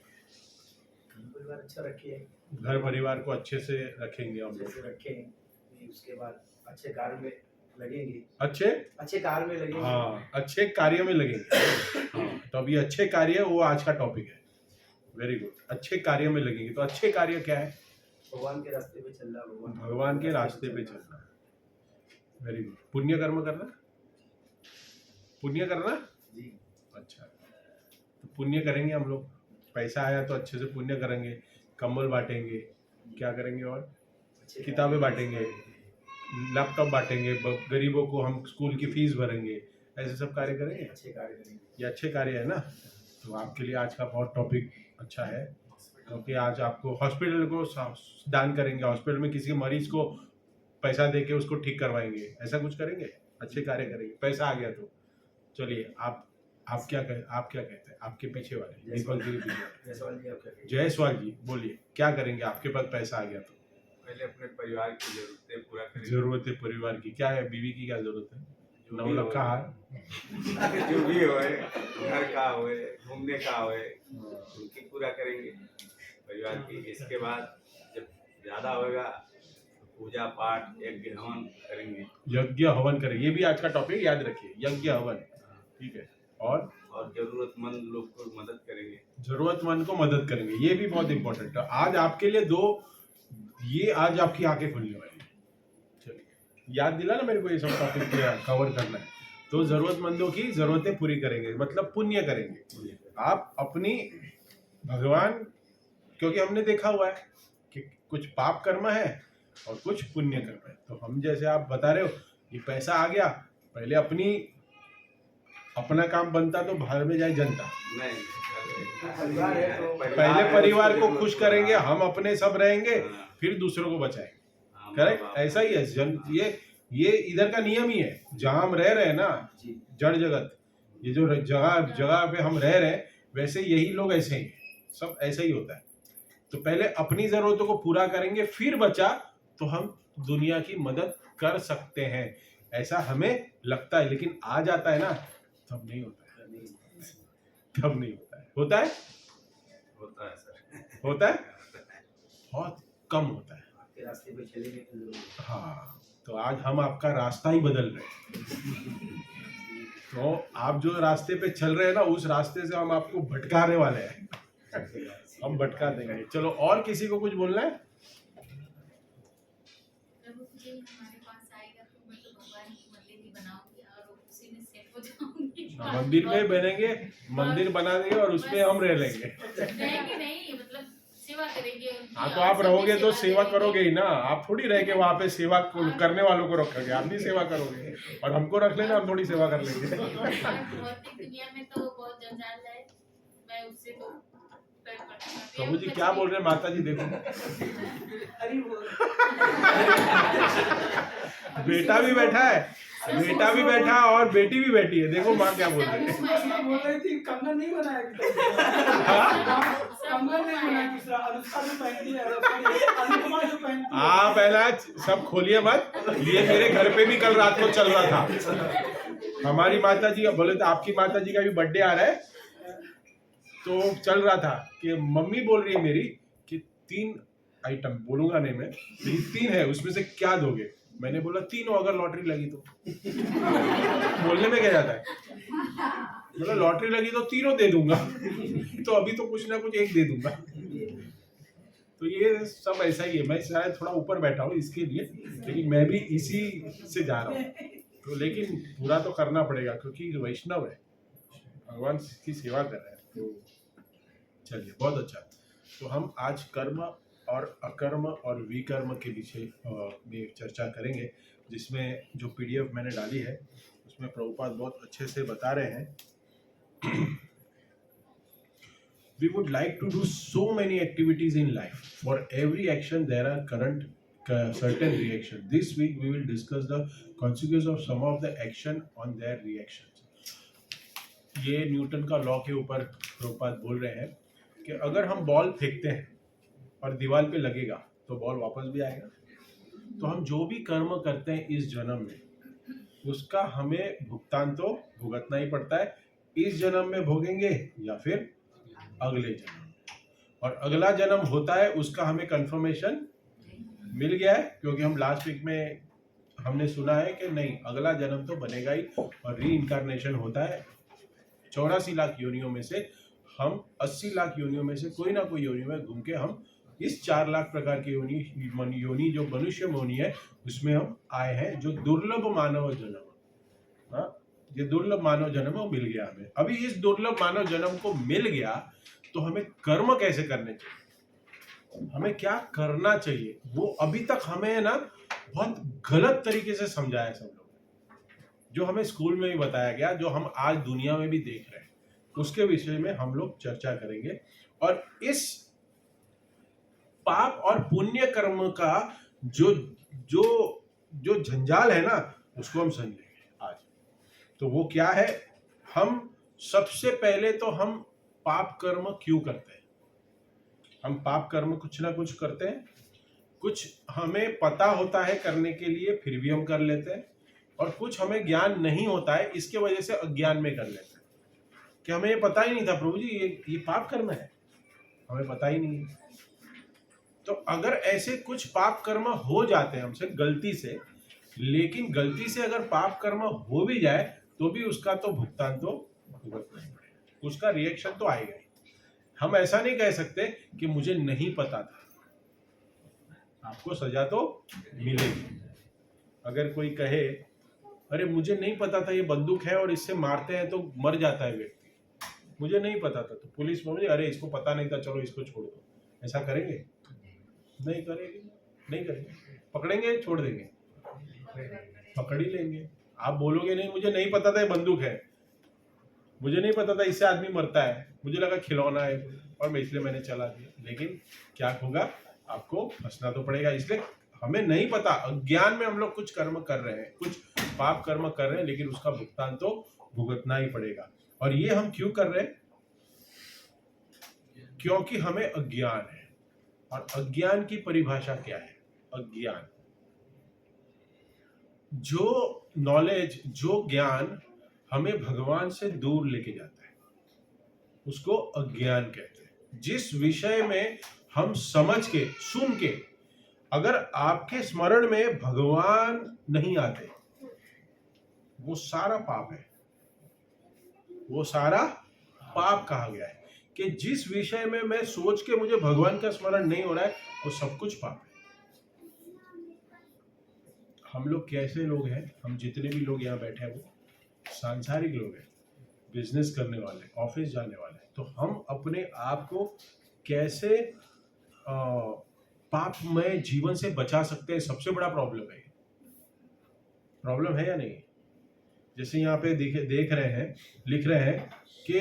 परिवार अच्छा रखिए, घर परिवार को अच्छे से रखेंगे हम अच्छे लोग, से रखें, उसके बाद अच्छे कार्य में लगेंगे, अच्छे कार्य में लगेंगे। हाँ अच्छे कार्य में लगेंगे। हाँ तो अभी अच्छे कार्य वो आज का टॉपिक है। वेरी गुड, अच्छे कार्य में लगेंगे। तो अच्छे कार्य क्या है? भगवान के रास्ते पे चलना, भगवान के रास्ते पे चलना। Very good. पुण्य कर्म करना, पुण्य करना जी। अच्छा, तो पुण्य करेंगे हम लोग। पैसा आया तो अच्छे से पुण्य करेंगे, कंबल बांटेंगे, क्या करेंगे और अच्छे किताबें बांटेंगे, लैपटॉप बांटेंगे, गरीबों को हम स्कूल की फीस भरेंगे, ऐसे सब कार्य करेंगे। अच्छे कार्य करेंगे। ये अच्छे कार्य है ना। तो आपके लिए आज का बहुत टॉपिक अच्छा है, क्योंकि आज आपको हॉस्पिटल को दान करेंगे, हॉस्पिटल में किसी मरीज को पैसा दे के उसको ठीक करवाएंगे, ऐसा कुछ करेंगे, अच्छे कार्य करेंगे। पैसा आ गया तो चलिए आप क्या कहते हैं? आपके पीछे वाले दीपक जी के पीछे, जयसवाल जी, आप क्या कहेंगे? जयसवाल जी बोलिए, क्या करेंगे आपके पास पैसा आ गया तो? पहले अपने परिवार की जरूरतें पूरा करें। जरूरतें परिवार की क्या है? बीवी की क्या जरूरत है? 9 लाख का हार, जो भी होए, घर का होए, घूमने का होए, उनकी पूरा करेंगे परिवार की। इसके बाद जब ज्यादा होगा तो पूजा पाठ यज्ञ हवन करेंगे। यज्ञ हवन करेंगे, ये भी आज का टॉपिक याद रखिए, यज्ञ हवन। ठीक है। और जरूरतमंद लोग को मदद करेंगे। जरूरतमंद को मदद करेंगे, ये भी बहुत इंपॉर्टेंट है। आज आपके लिए ये आज आपकी आंखें खुलने वाली है। चलिए याद दिला ना मेरे को, ये सब टॉपिक कवर करना है। तो जरूरतमंदों की जरूरतें पूरी करेंगे, मतलब पुण्य करेंगे आप अपनी भगवान, क्योंकि हमने देखा हुआ है कि कुछ पाप कर्म है और कुछ पुण्य कर्म है। तो हम जैसे आप बता रहे हो ये पैसा आ गया, पहले अपना काम बनता तो बाहर में जाए जनता, परिवार है तो पहले परिवार को खुश करेंगे, हम अपने सब रहेंगे, फिर दूसरों को बचाएंगे। करेक्ट, ऐसा ही है। ये इधर का नियम ही है, जहाँ हम रह रहे हैं ना, जी जड़ जगत, ये जो जगह जगह पे हम रह रहे हैं, वैसे यही लोग ऐसे ही हैं, सब ऐसा ही होता है। तो पहले अपनी जरूरतों को पूरा करेंगे, फिर बचा तो हम दुनिया की मदद कर सकते हैं, ऐसा हमें लगता है। लेकिन आ जाता है ना, तब नहीं होता है, तब नहीं होता है। होता है, होता है सर। होता है, बहुत कम होता है। आपके रास्ते पे चलेंगे तो जरूर। हाँ, तो आज हम आपका रास्ता ही बदल रहे हैं। तो आप जो रास्ते पे चल रहे हैं ना, उस रास्ते से हम आपको भटकाने वाले हैं। हम भटका देंगे। चलो, और किसी को कुछ बोलना है? प्रभु जी हमारे पास आएगा तो मैं तो भगवान की मंदिर ही बनाऊंगी और उसी में सेट हो जाऊंगी। मंदिर में बनेंगे, मंदिर बना देंगे और उसमें हम रह लेंगे। रहेंगे नहीं, मतलब सेवा करेंगे उनकी, हाँ, तो और आप सबकी रहोगे तो सेवा करेंगे। करोगे ही ना। आप थोड़ी रह के वहाँ पे सेवा करने वालों को रखोगे, आप भी सेवा करोगे और हमको रख लेना, हम थोड़ी सेवा कर लेंगे। भौतिक दुनिया में तो बहुत जंजाल है, मैं उससे तो डर पड़ता है। प्रभु जी क्या बोल रहे हैं? माता जी देखो, अरे वो बेटा भी बैठा है, बेटा भी बैठा है और बेटी भी बैठी है। देखो माँ क्या बोल रही है। बोल रही थी कंगन नहीं बनाया कंगन नहीं बनाया दूसरा अनुष्का जो पहनती है अनुपमा जो पहनती है। आप पहला सब खोलिए मत, ये मेरे घर पे भी कल रात को चल रहा था। हमारी माता जी, बोले तो आपकी माता जी का भी बर्थडे आ रहा है, तो चल रहा था कि मम्मी बोल रही है मेरी कि 3 आइटम, बोलूंगा नहीं मैं, लेकिन 3 है, उसमें से क्या दोगे? मैंने बोला तीनों, अगर लॉटरी लगी तो। बोलने में क्या जाता है, बोला लॉटरी लगी तो तीनों दे दूंगा। तो अभी तो कुछ ना कुछ एक दे दूंगा। तो ये सब ऐसा ही है। मैं शायद थोड़ा ऊपर बैठा हूँ इसके लिए, लेकिन मैं भी इसी से जा रहा हूँ। तो लेकिन पूरा तो करना पड़ेगा, क्योंकि वैष्णव है, भगवान की सेवा कर रहे हैं। तो चलिए, बहुत अच्छा। तो हम आज कर्म और अकर्म और विकर्म के विषय में चर्चा करेंगे, जिसमें जो पीडीएफ मैंने डाली है उसमें प्रभुपाद बहुत अच्छे से बता रहे हैं। We would like to do so many activities in life. For every action there are certain reactions. This week we will discuss the consequences of some of the action on their reactions. ये Newton का law के ऊपर प्रभुपाद बोल रहे हैं कि अगर हम बॉल फेंकते हैं और दीवार पे लगेगा तो बॉल वापस भी आएगा। तो हम जो भी कर्म करते हैं इस जन्म में, उसका हमें भुगतान तो भुगतना ही पड़ता है। इस जन्म में भोगेंगे या फिर अगले जन्म। और अगला जन्म होता है उसका हमें कंफर्मेशन मिल गया है, क्योंकि हम लास्ट वीक में हमने सुना है कि नहीं, अगला जन्म तो बनेगा ही और री इनकारनेशन होता है। 84 लाख योनियों में से हम 80 लाख योनियों में से कोई ना कोई योनि में घूम के हम इस 4 लाख प्रकार की योनि जो मनुष्य योनि है उसमें हम आए हैं, जो दुर्लभ मानव जन्म। हाँ, ये दुर्लभ मानव जन्म मिल गया हमें। अभी इस दुर्लभ मानव जन्म को मिल गया तो हमें कर्म कैसे करने चाहिए, हमें क्या करना चाहिए, वो अभी तक हमें ना बहुत गलत तरीके से समझाया सब लोग, जो हमें स्कूल में भी बताया गया, जो हम आज दुनिया में भी देख रहे हैं, उसके विषय में हम लोग चर्चा करेंगे। और इस पाप और पुण्य कर्म का जो जो जो झंझाल है ना, उसको हम समझेंगे आज। तो वो क्या है, हम सबसे पहले तो हम पाप कर्म क्यों करते हैं। हम पाप कर्म कुछ ना कुछ करते हैं, कुछ हमें पता होता है करने के लिए फिर भी हम कर लेते हैं, और कुछ हमें ज्ञान नहीं होता है, इसके वजह से अज्ञान में कर लेते हैं कि हमें ये पता ही नहीं था प्रभु जी ये पाप कर्म है, हमें पता ही नहीं है। तो अगर ऐसे कुछ पाप कर्म हो जाते हैं हमसे गलती से, लेकिन गलती से अगर पाप कर्म हो भी जाए तो भी उसका तो भुगतान तो भुगतना ही पड़ेगा, उसका रिएक्शन तो आएगा ही। हम ऐसा नहीं कह सकते कि मुझे नहीं पता था, आपको सजा तो मिलेगी। अगर कोई कहे अरे मुझे नहीं पता था ये बंदूक है और इससे मारते हैं तो मर जाता है व्यक्ति, मुझे नहीं पता था, तो पुलिस बोले अरे इसको पता नहीं था, चलो इसको छोड़ दो, ऐसा करेंगे? नहीं करेंगे, नहीं करेंगे, पकड़ेंगे छोड़ देंगे, पकड़ ही लेंगे। आप बोलोगे नहीं मुझे नहीं पता था ये बंदूक है, मुझे नहीं पता था इससे आदमी मरता है, मुझे लगा खिलौना है और मैं इसलिए मैंने चला दिया, लेकिन क्या होगा, आपको फंसना तो पड़ेगा। इसलिए हमें नहीं पता, अज्ञान में हम लोग कुछ कर्म कर रहे हैं, कुछ पाप कर्म कर रहे हैं, लेकिन उसका भुगतान तो भुगतना ही पड़ेगा। और ये हम क्यों कर रहे हैं? क्योंकि हमें अज्ञान है। और अज्ञान की परिभाषा क्या है? अज्ञान, जो नॉलेज, जो ज्ञान हमें भगवान से दूर लेके जाता है, उसको अज्ञान कहते हैं। जिस विषय में हम समझ के, सुन के, अगर आपके स्मरण में भगवान नहीं आते, वो सारा पाप है, वो सारा पाप कहा गया है कि जिस विषय में मैं सोच के मुझे भगवान का स्मरण नहीं हो रहा है, वो सब कुछ पाप है। हम लोग कैसे लोग हैं? हम जितने भी लोग यहाँ बैठे हैं वो सांसारिक लोग हैं, बिजनेस करने वाले, ऑफिस जाने वाले। तो हम अपने आप को कैसे पापमय जीवन से बचा सकते हैं? सबसे बड़ा प्रॉब्लम है। प्रॉब्लम है या नहीं? जैसे यहाँ पे देख रहे हैं, लिख रहे हैं कि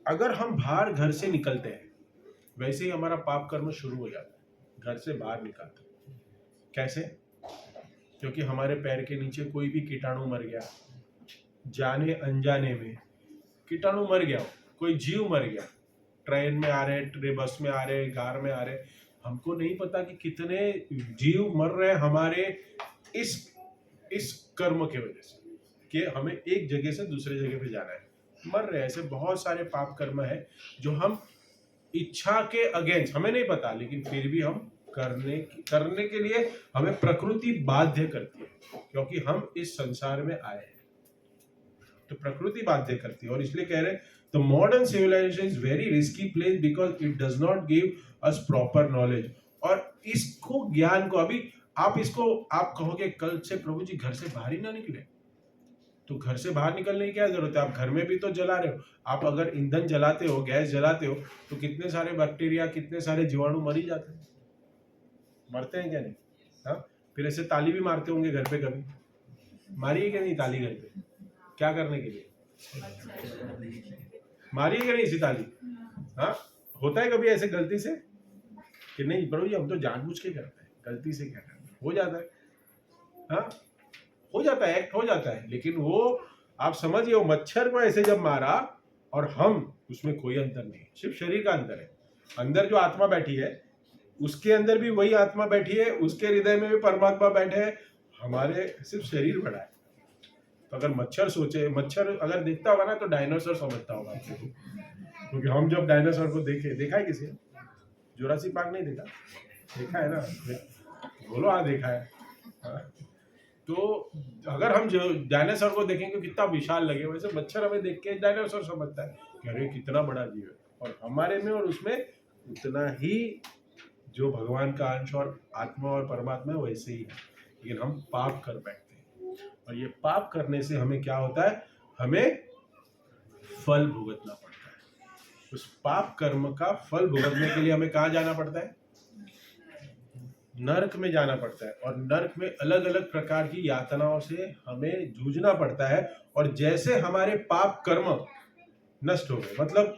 अगर हम बाहर घर से निकलते हैं, वैसे ही हमारा पाप कर्म शुरू हो जाता है। घर से बाहर निकलते हैं कैसे? क्योंकि हमारे पैर के नीचे कोई भी कीटाणु मर गया, जाने अनजाने में कीटाणु मर गया, कोई जीव मर गया, ट्रेन में आ रहे, बस में आ रहे, कार में आ रहे, हमको नहीं पता कि कितने जीव मर रहे हैं हमारे इस कर्म के वजह से, कि हमें एक जगह से दूसरे जगह पे जाना है, मर रहे हैं। ऐसे बहुत सारे पाप कर्म है जो हम इच्छा के अगेंस्ट, हमें नहीं पता, लेकिन फिर भी हम करने के लिए हमें प्रकृति बाध्य करती है, क्योंकि हम इस संसार में आए हैं, तो प्रकृति बाध्य करती है। और इसलिए कह रहे हैं the modern civilization is very risky place because it does not give us proper knowledge. और इसको, ज्ञान को, अभी आप कहोगे कल से प्रभु जी घर से बाहर ही ना निकले, तो घर से बाहर निकलने की क्या जरूरत है? आप घर में भी तो जला रहे हो। आप अगर ईंधन जलाते हो, गैस जलाते हो, तो कितने सारे बैक्टीरिया, कितने सारे जीवाणु मर ही जाते हैं, मरते हैं क्या नहीं? हाँ, फिर ऐसे ताली भी मारते होंगे घर पे, कभी मारी है क्या नहीं ताली घर पे? क्या करने के लिए मारी है क्या नहीं इसी ताली? हाँ, होता है कभी ऐसे गलती से कि नहीं प्रभु जी हम तो जानबूझ के करते हैं, गलती से क्या करते हैं, हो जाता है। हाँ, हो जाता है, एक्ट हो जाता है, लेकिन वो आप समझिए, वो मच्छर को ऐसे जब मारा और हम, उसमें कोई अंतर नहीं है, सिर्फ शरीर का अंतर है। अंदर जो आत्मा बैठी है उसके अंदर भी वही आत्मा बैठी है, उसके हृदय में भी परमात्मा बैठे हैं, हमारे सिर्फ शरीर बड़ा है। तो अगर मच्छर सोचे, मच्छर अगर देखता होगा ना तो डायनासोर समझता होगा, क्योंकि हम जब डायनासोर को देखा है किसी ने? जुरासिक पार्क नहीं देखा? देखा है ना? बोलो हाँ देखा है। हाँ? तो अगर हम डायनासोर को देखेंगे कितना विशाल लगे, वैसे मच्छर हमें देख के डायनासोर समझता है कि अरे कितना बड़ा जीव है, और हमारे में और उसमें उतना ही जो भगवान का अंश और आत्मा और परमात्मा है वैसे ही है, लेकिन हम पाप कर बैठते हैं। और ये पाप करने से हमें क्या होता है? हमें फल भुगतना पड़ता है। उस पाप कर्म का फल भुगतने के लिए हमें कहाँ जाना पड़ता है? नरक में जाना पड़ता है। और नरक में अलग अलग प्रकार की यातनाओं से हमें जूझना पड़ता है। और जैसे हमारे पाप कर्म नष्ट हो गए, मतलब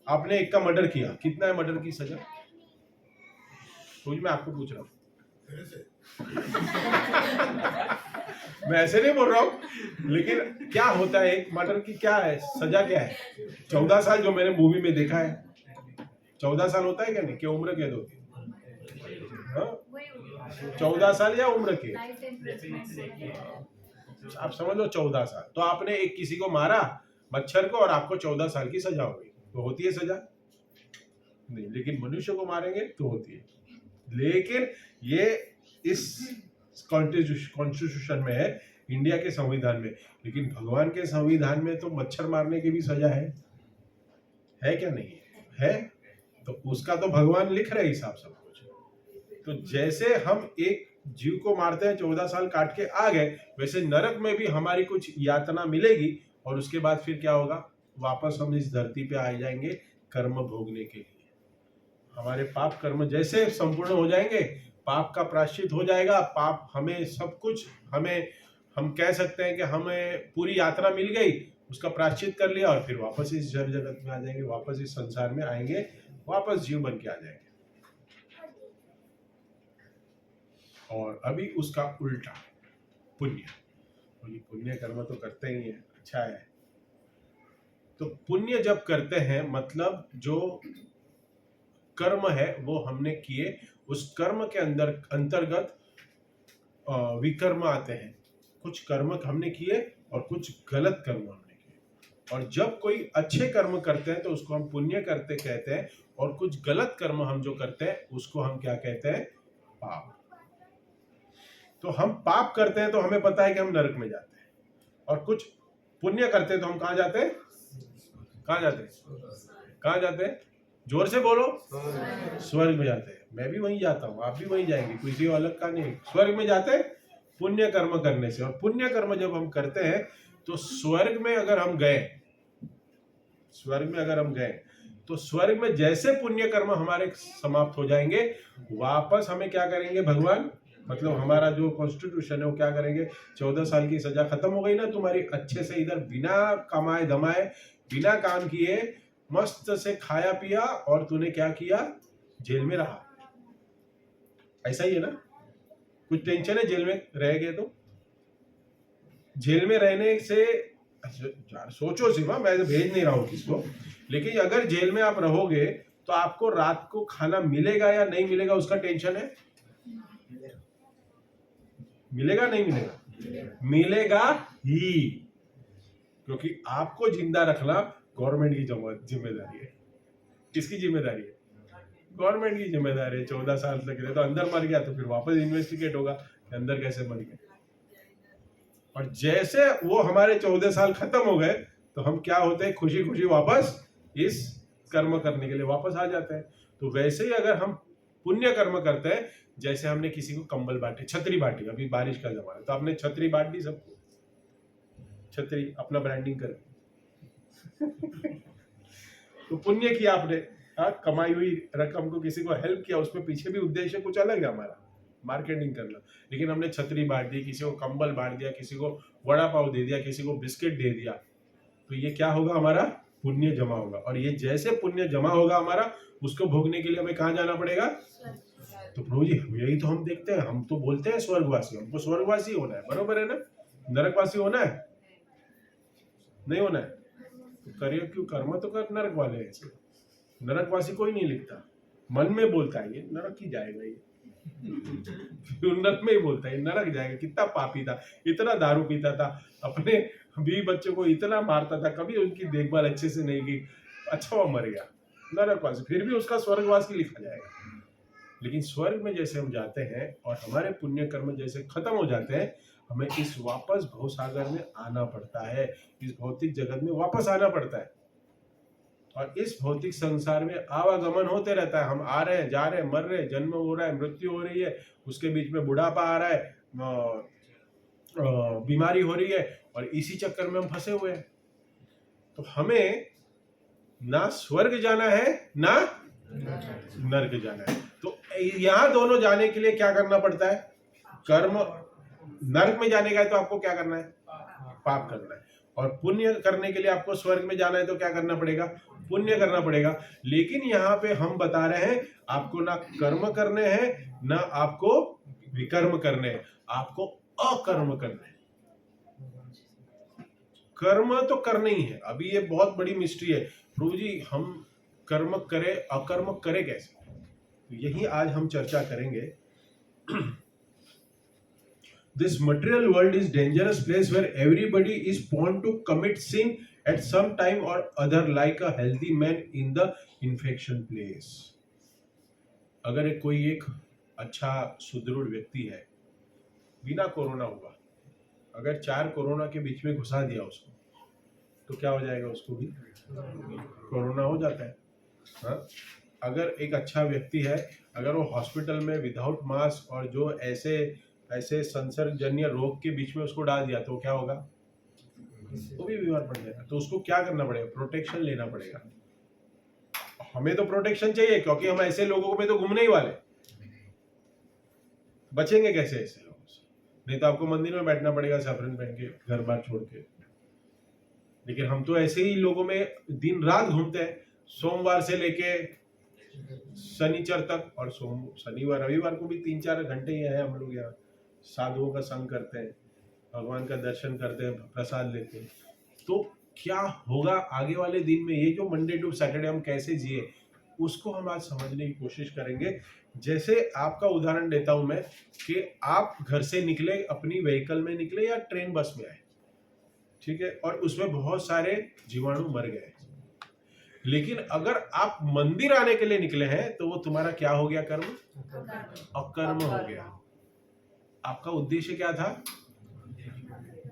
आपने एक का मर्डर किया, कितना है मर्डर की सजा? तो मैं आपको पूछ रहा हूँ, मैं ऐसे नहीं बोल रहा हूँ, लेकिन क्या होता है एक मर्डर की, क्या है सजा, क्या है? 14 साल, जो मैंने मूवी में देखा है। 14 साल होता है क्या नहीं? क्या उम्र कैद होती है? 14 साल या उम्र के, आप समझ लो 14 साल। तो आपने एक किसी को मारा, मच्छर को, और आपको 14 साल की सजा हो गई, तो होती है सजा? नहीं। लेकिन मनुष्य को मारेंगे तो होती है। लेकिन ये इस कॉन्स्टिट्यूशन में है, इंडिया के संविधान में। लेकिन भगवान के संविधान में तो मच्छर मारने की भी सजा है क्या नहीं है? तो उसका तो भगवान लिख रहे हिसाब सब कुछ। तो जैसे हम एक जीव को मारते हैं, 14 साल काट के आ गए, वैसे नरक में भी हमारी कुछ यातना मिलेगी, और उसके बाद फिर क्या होगा? वापस हम इस धरती पे आ जाएंगे कर्म भोगने के लिए। हमारे पाप कर्म जैसे संपूर्ण हो जाएंगे, पाप का प्रायश्चित हो जाएगा, पाप हमें सब कुछ, हम कह सकते हैं कि हमें पूरी यात्रा मिल गई, उसका प्रायश्चित कर लिया, और फिर वापस इस जड़ जगत में आ जाएंगे, वापस इस संसार में आएंगे, वापस जीव बन के आ जाएंगे। और अभी उसका उल्टा पुण्य। तो ये पुण्य कर्म तो करते ही हैं, अच्छा है। तो पुण्य जब करते हैं मतलब जो कर्म है वो हमने किए, उस कर्म के अंतर्गत विकर्म आते हैं। कुछ कर्म हमने किए और कुछ गलत कर्म हमने किए, और जब कोई अच्छे कर्म करते हैं तो उसको हम पुण्य करते कहते हैं, और कुछ गलत कर्म हम जो करते हैं उसको हम क्या कहते हैं? पाप। तो हम पाप करते हैं तो हमें पता है कि हम नरक में जाते हैं, और कुछ पुण्य करते हैं तो हम कहाँ जाते हैं? कहाँ जाते हैं? कहाँ जाते हैं? जोर से बोलो। स्वर्ग में जाते हैं। मैं भी वहीं जाता हूँ, आप भी वहीं जाएंगे, किसी अलग का नहीं। स्वर्ग में जाते हैं पुण्य कर्म करने से। और पुण्य कर्म जब हम करते हैं तो स्वर्ग में अगर हम गए, तो स्वर्ग में जैसे पुण्य कर्म हमारे समाप्त हो जाएंगे, वापस हमें क्या करेंगे भगवान? मतलब हमारा जो कॉन्स्टिट्यूशन है वो क्या करेंगे? 14 साल की सजा खत्म हो गई ना तुम्हारी, अच्छे से इधर बिना कमाए धमाए, बिना काम किए मस्त से खाया पिया, और तूने क्या किया? जेल में रहा। ऐसा ही है ना? कुछ टेंशन है जेल में रह गए तो? जेल में रहने से सोचो सिवा, मैं भेज नहीं रहा हूं किसको, लेकिन अगर जेल में आप रहोगे तो आपको रात को खाना मिलेगा या नहीं मिलेगा उसका टेंशन है? मिलेगा नहीं मिलेगा? मिलेगा ही, क्योंकि आपको जिंदा रखना गवर्नमेंट की जिम्मेदारी है। किसकी जिम्मेदारी है? गवर्नमेंट की जिम्मेदारी है। 14 साल तक रहे तो अंदर मर गया तो फिर वापस इन्वेस्टिगेट होगा कि अंदर कैसे मर गया। और जैसे वो हमारे 14 साल खत्म हो गए तो हम क्या होते हैं? खुशी खुशी वापस इस कर्म करने के लिए वापस आ जाते हैं। तो वैसे ही अगर हम पुण्य कर्म करते हैं, जैसे हमने किसी को कंबल बांटे, छतरी बांटी, अभी बारिश का जमाना तो आपने छतरी बांट दी सबको, छतरी अपना ब्रांडिंग कर तो पुण्य किया आपने। हाँ, कमाई हुई रकम को किसी को हेल्प किया, उसमें पीछे भी उद्देश्य कुछ अलग है हमारा, मार्केटिंग करना। लेकिन हमने छतरी बांट दी, किसी को कंबल बांट दिया, किसी को वड़ा पाव दे दिया, किसी को बिस्किट दे दिया, तो ये क्या होगा? हमारा पुण्य जमा होगा। और ये जैसे पुण्य जमा होगा हमारा, उसको भोगने के लिए हमें कहाँ जाना पड़ेगा? तो प्रभु जी यही तो हम देखते हैं, हम तो बोलते हैं स्वर्गवासी, हमको स्वर्गवासी होना है, बरोबर है ना? नरकवासी होना है? नहीं होना है? तो करिए क्यों? कर्म तो कर नरक वाले हैं। नरकवासी कोई नहीं लिखता, मन में बोलता है ये नरक ही जाएगा, ये नरक में ही बोलता है नरक जाएगा। कितना पापी था, इतना दारू पीता था, अपने 20 बच्चों को इतना मारता था, कभी उनकी देखभाल अच्छे से नहीं की, अच्छा वो मर गया नरकवासी, फिर भी उसका स्वर्गवासी लिखा जाएगा। लेकिन स्वर्ग में जैसे हम जाते हैं और हमारे पुण्य कर्म जैसे खत्म हो जाते हैं, हमें इस वापस भवसागर में आना पड़ता है, इस भौतिक जगत में वापस आना पड़ता है। और इस भौतिक संसार में आवागमन होते रहता है। हम आ रहे हैं, जा रहे हैं, मर रहे हैं, जन्म हो रहा है, मृत्यु हो रही है, उसके बीच में बुढ़ापा आ रहा है, बीमारी हो रही है, और इसी चक्कर में हम फंसे हुए हैं। तो हमें ना स्वर्ग जाना है ना नरक जाना है। तो यहाँ दोनों जाने के लिए क्या करना पड़ता है? कर्म। नरक में जाने का है तो आपको क्या करना है? पाप करना है। और पुण्य करने के लिए आपको स्वर्ग में जाना है तो क्या करना पड़ेगा? पुण्य करना पड़ेगा। लेकिन यहाँ पे हम बता रहे हैं आपको ना कर्म करने हैं ना आपको विकर्म करने हैं, आपको अकर्म करने हैं। कर्म तो करना ही है। अभी ये बहुत बड़ी मिस्ट्री है, प्रभु जी हम कर्म करें अकर्म करें कैसे? तो यही आज हम चर्चा करेंगे। This material world is dangerous place where everybody is prone to commit sin at some time or other, like a healthy man in the infection place. अगर कोई एक अच्छा सुदृढ़ व्यक्ति है, बिना कोरोना हुआ, अगर 4 कोरोना के बीच में घुसा दिया उसको, तो क्या हो जाएगा? उसको भी कोरोना हो जाता है। हाँ? अगर एक अच्छा व्यक्ति है, अगर वो हॉस्पिटल में विदाउट मास्क और जो ऐसे संसर्गजन्य रोग के बीच में उसको डाल दिया तो क्या होगा? वो भी बीमार पड़ जाएगा। तो उसको क्या करना पड़ेगा? प्रोटेक्शन लेना पड़ेगा। हमें तो प्रोटेक्शन चाहिए, क्योंकि हम ऐसे लोगों में तो घूमने ही वाले, बचेंगे कैसे ऐसे लोगों से? नहीं तो आपको मंदिर में बैठना पड़ेगा सैफरन पहन के, घर बार छोड़ के। लेकिन हम तो ऐसे ही लोगों में दिन रात घूमते हैं, सोमवार से लेके शनिचर तक, और शनिवार रविवार को भी 3-4 घंटे ही है हम लोग यहाँ साधुओं का संग करते हैं, भगवान का दर्शन करते हैं, प्रसाद लेते हैं। तो क्या होगा आगे वाले दिन में, ये जो मंडे टू सैटरडे हम कैसे जिए उसको हम आज समझने की कोशिश करेंगे। जैसे आपका उदाहरण देता हूं मैं कि आप घर से निकले, अपनी व्हीकल में निकले या ट्रेन बस में आए, ठीक है, और उसमें बहुत सारे जीवाणु मर गए, लेकिन अगर आप मंदिर आने के लिए निकले हैं तो वो तुम्हारा क्या हो गया? कर्म अकर्म हो गया। आपका उद्देश्य क्या था?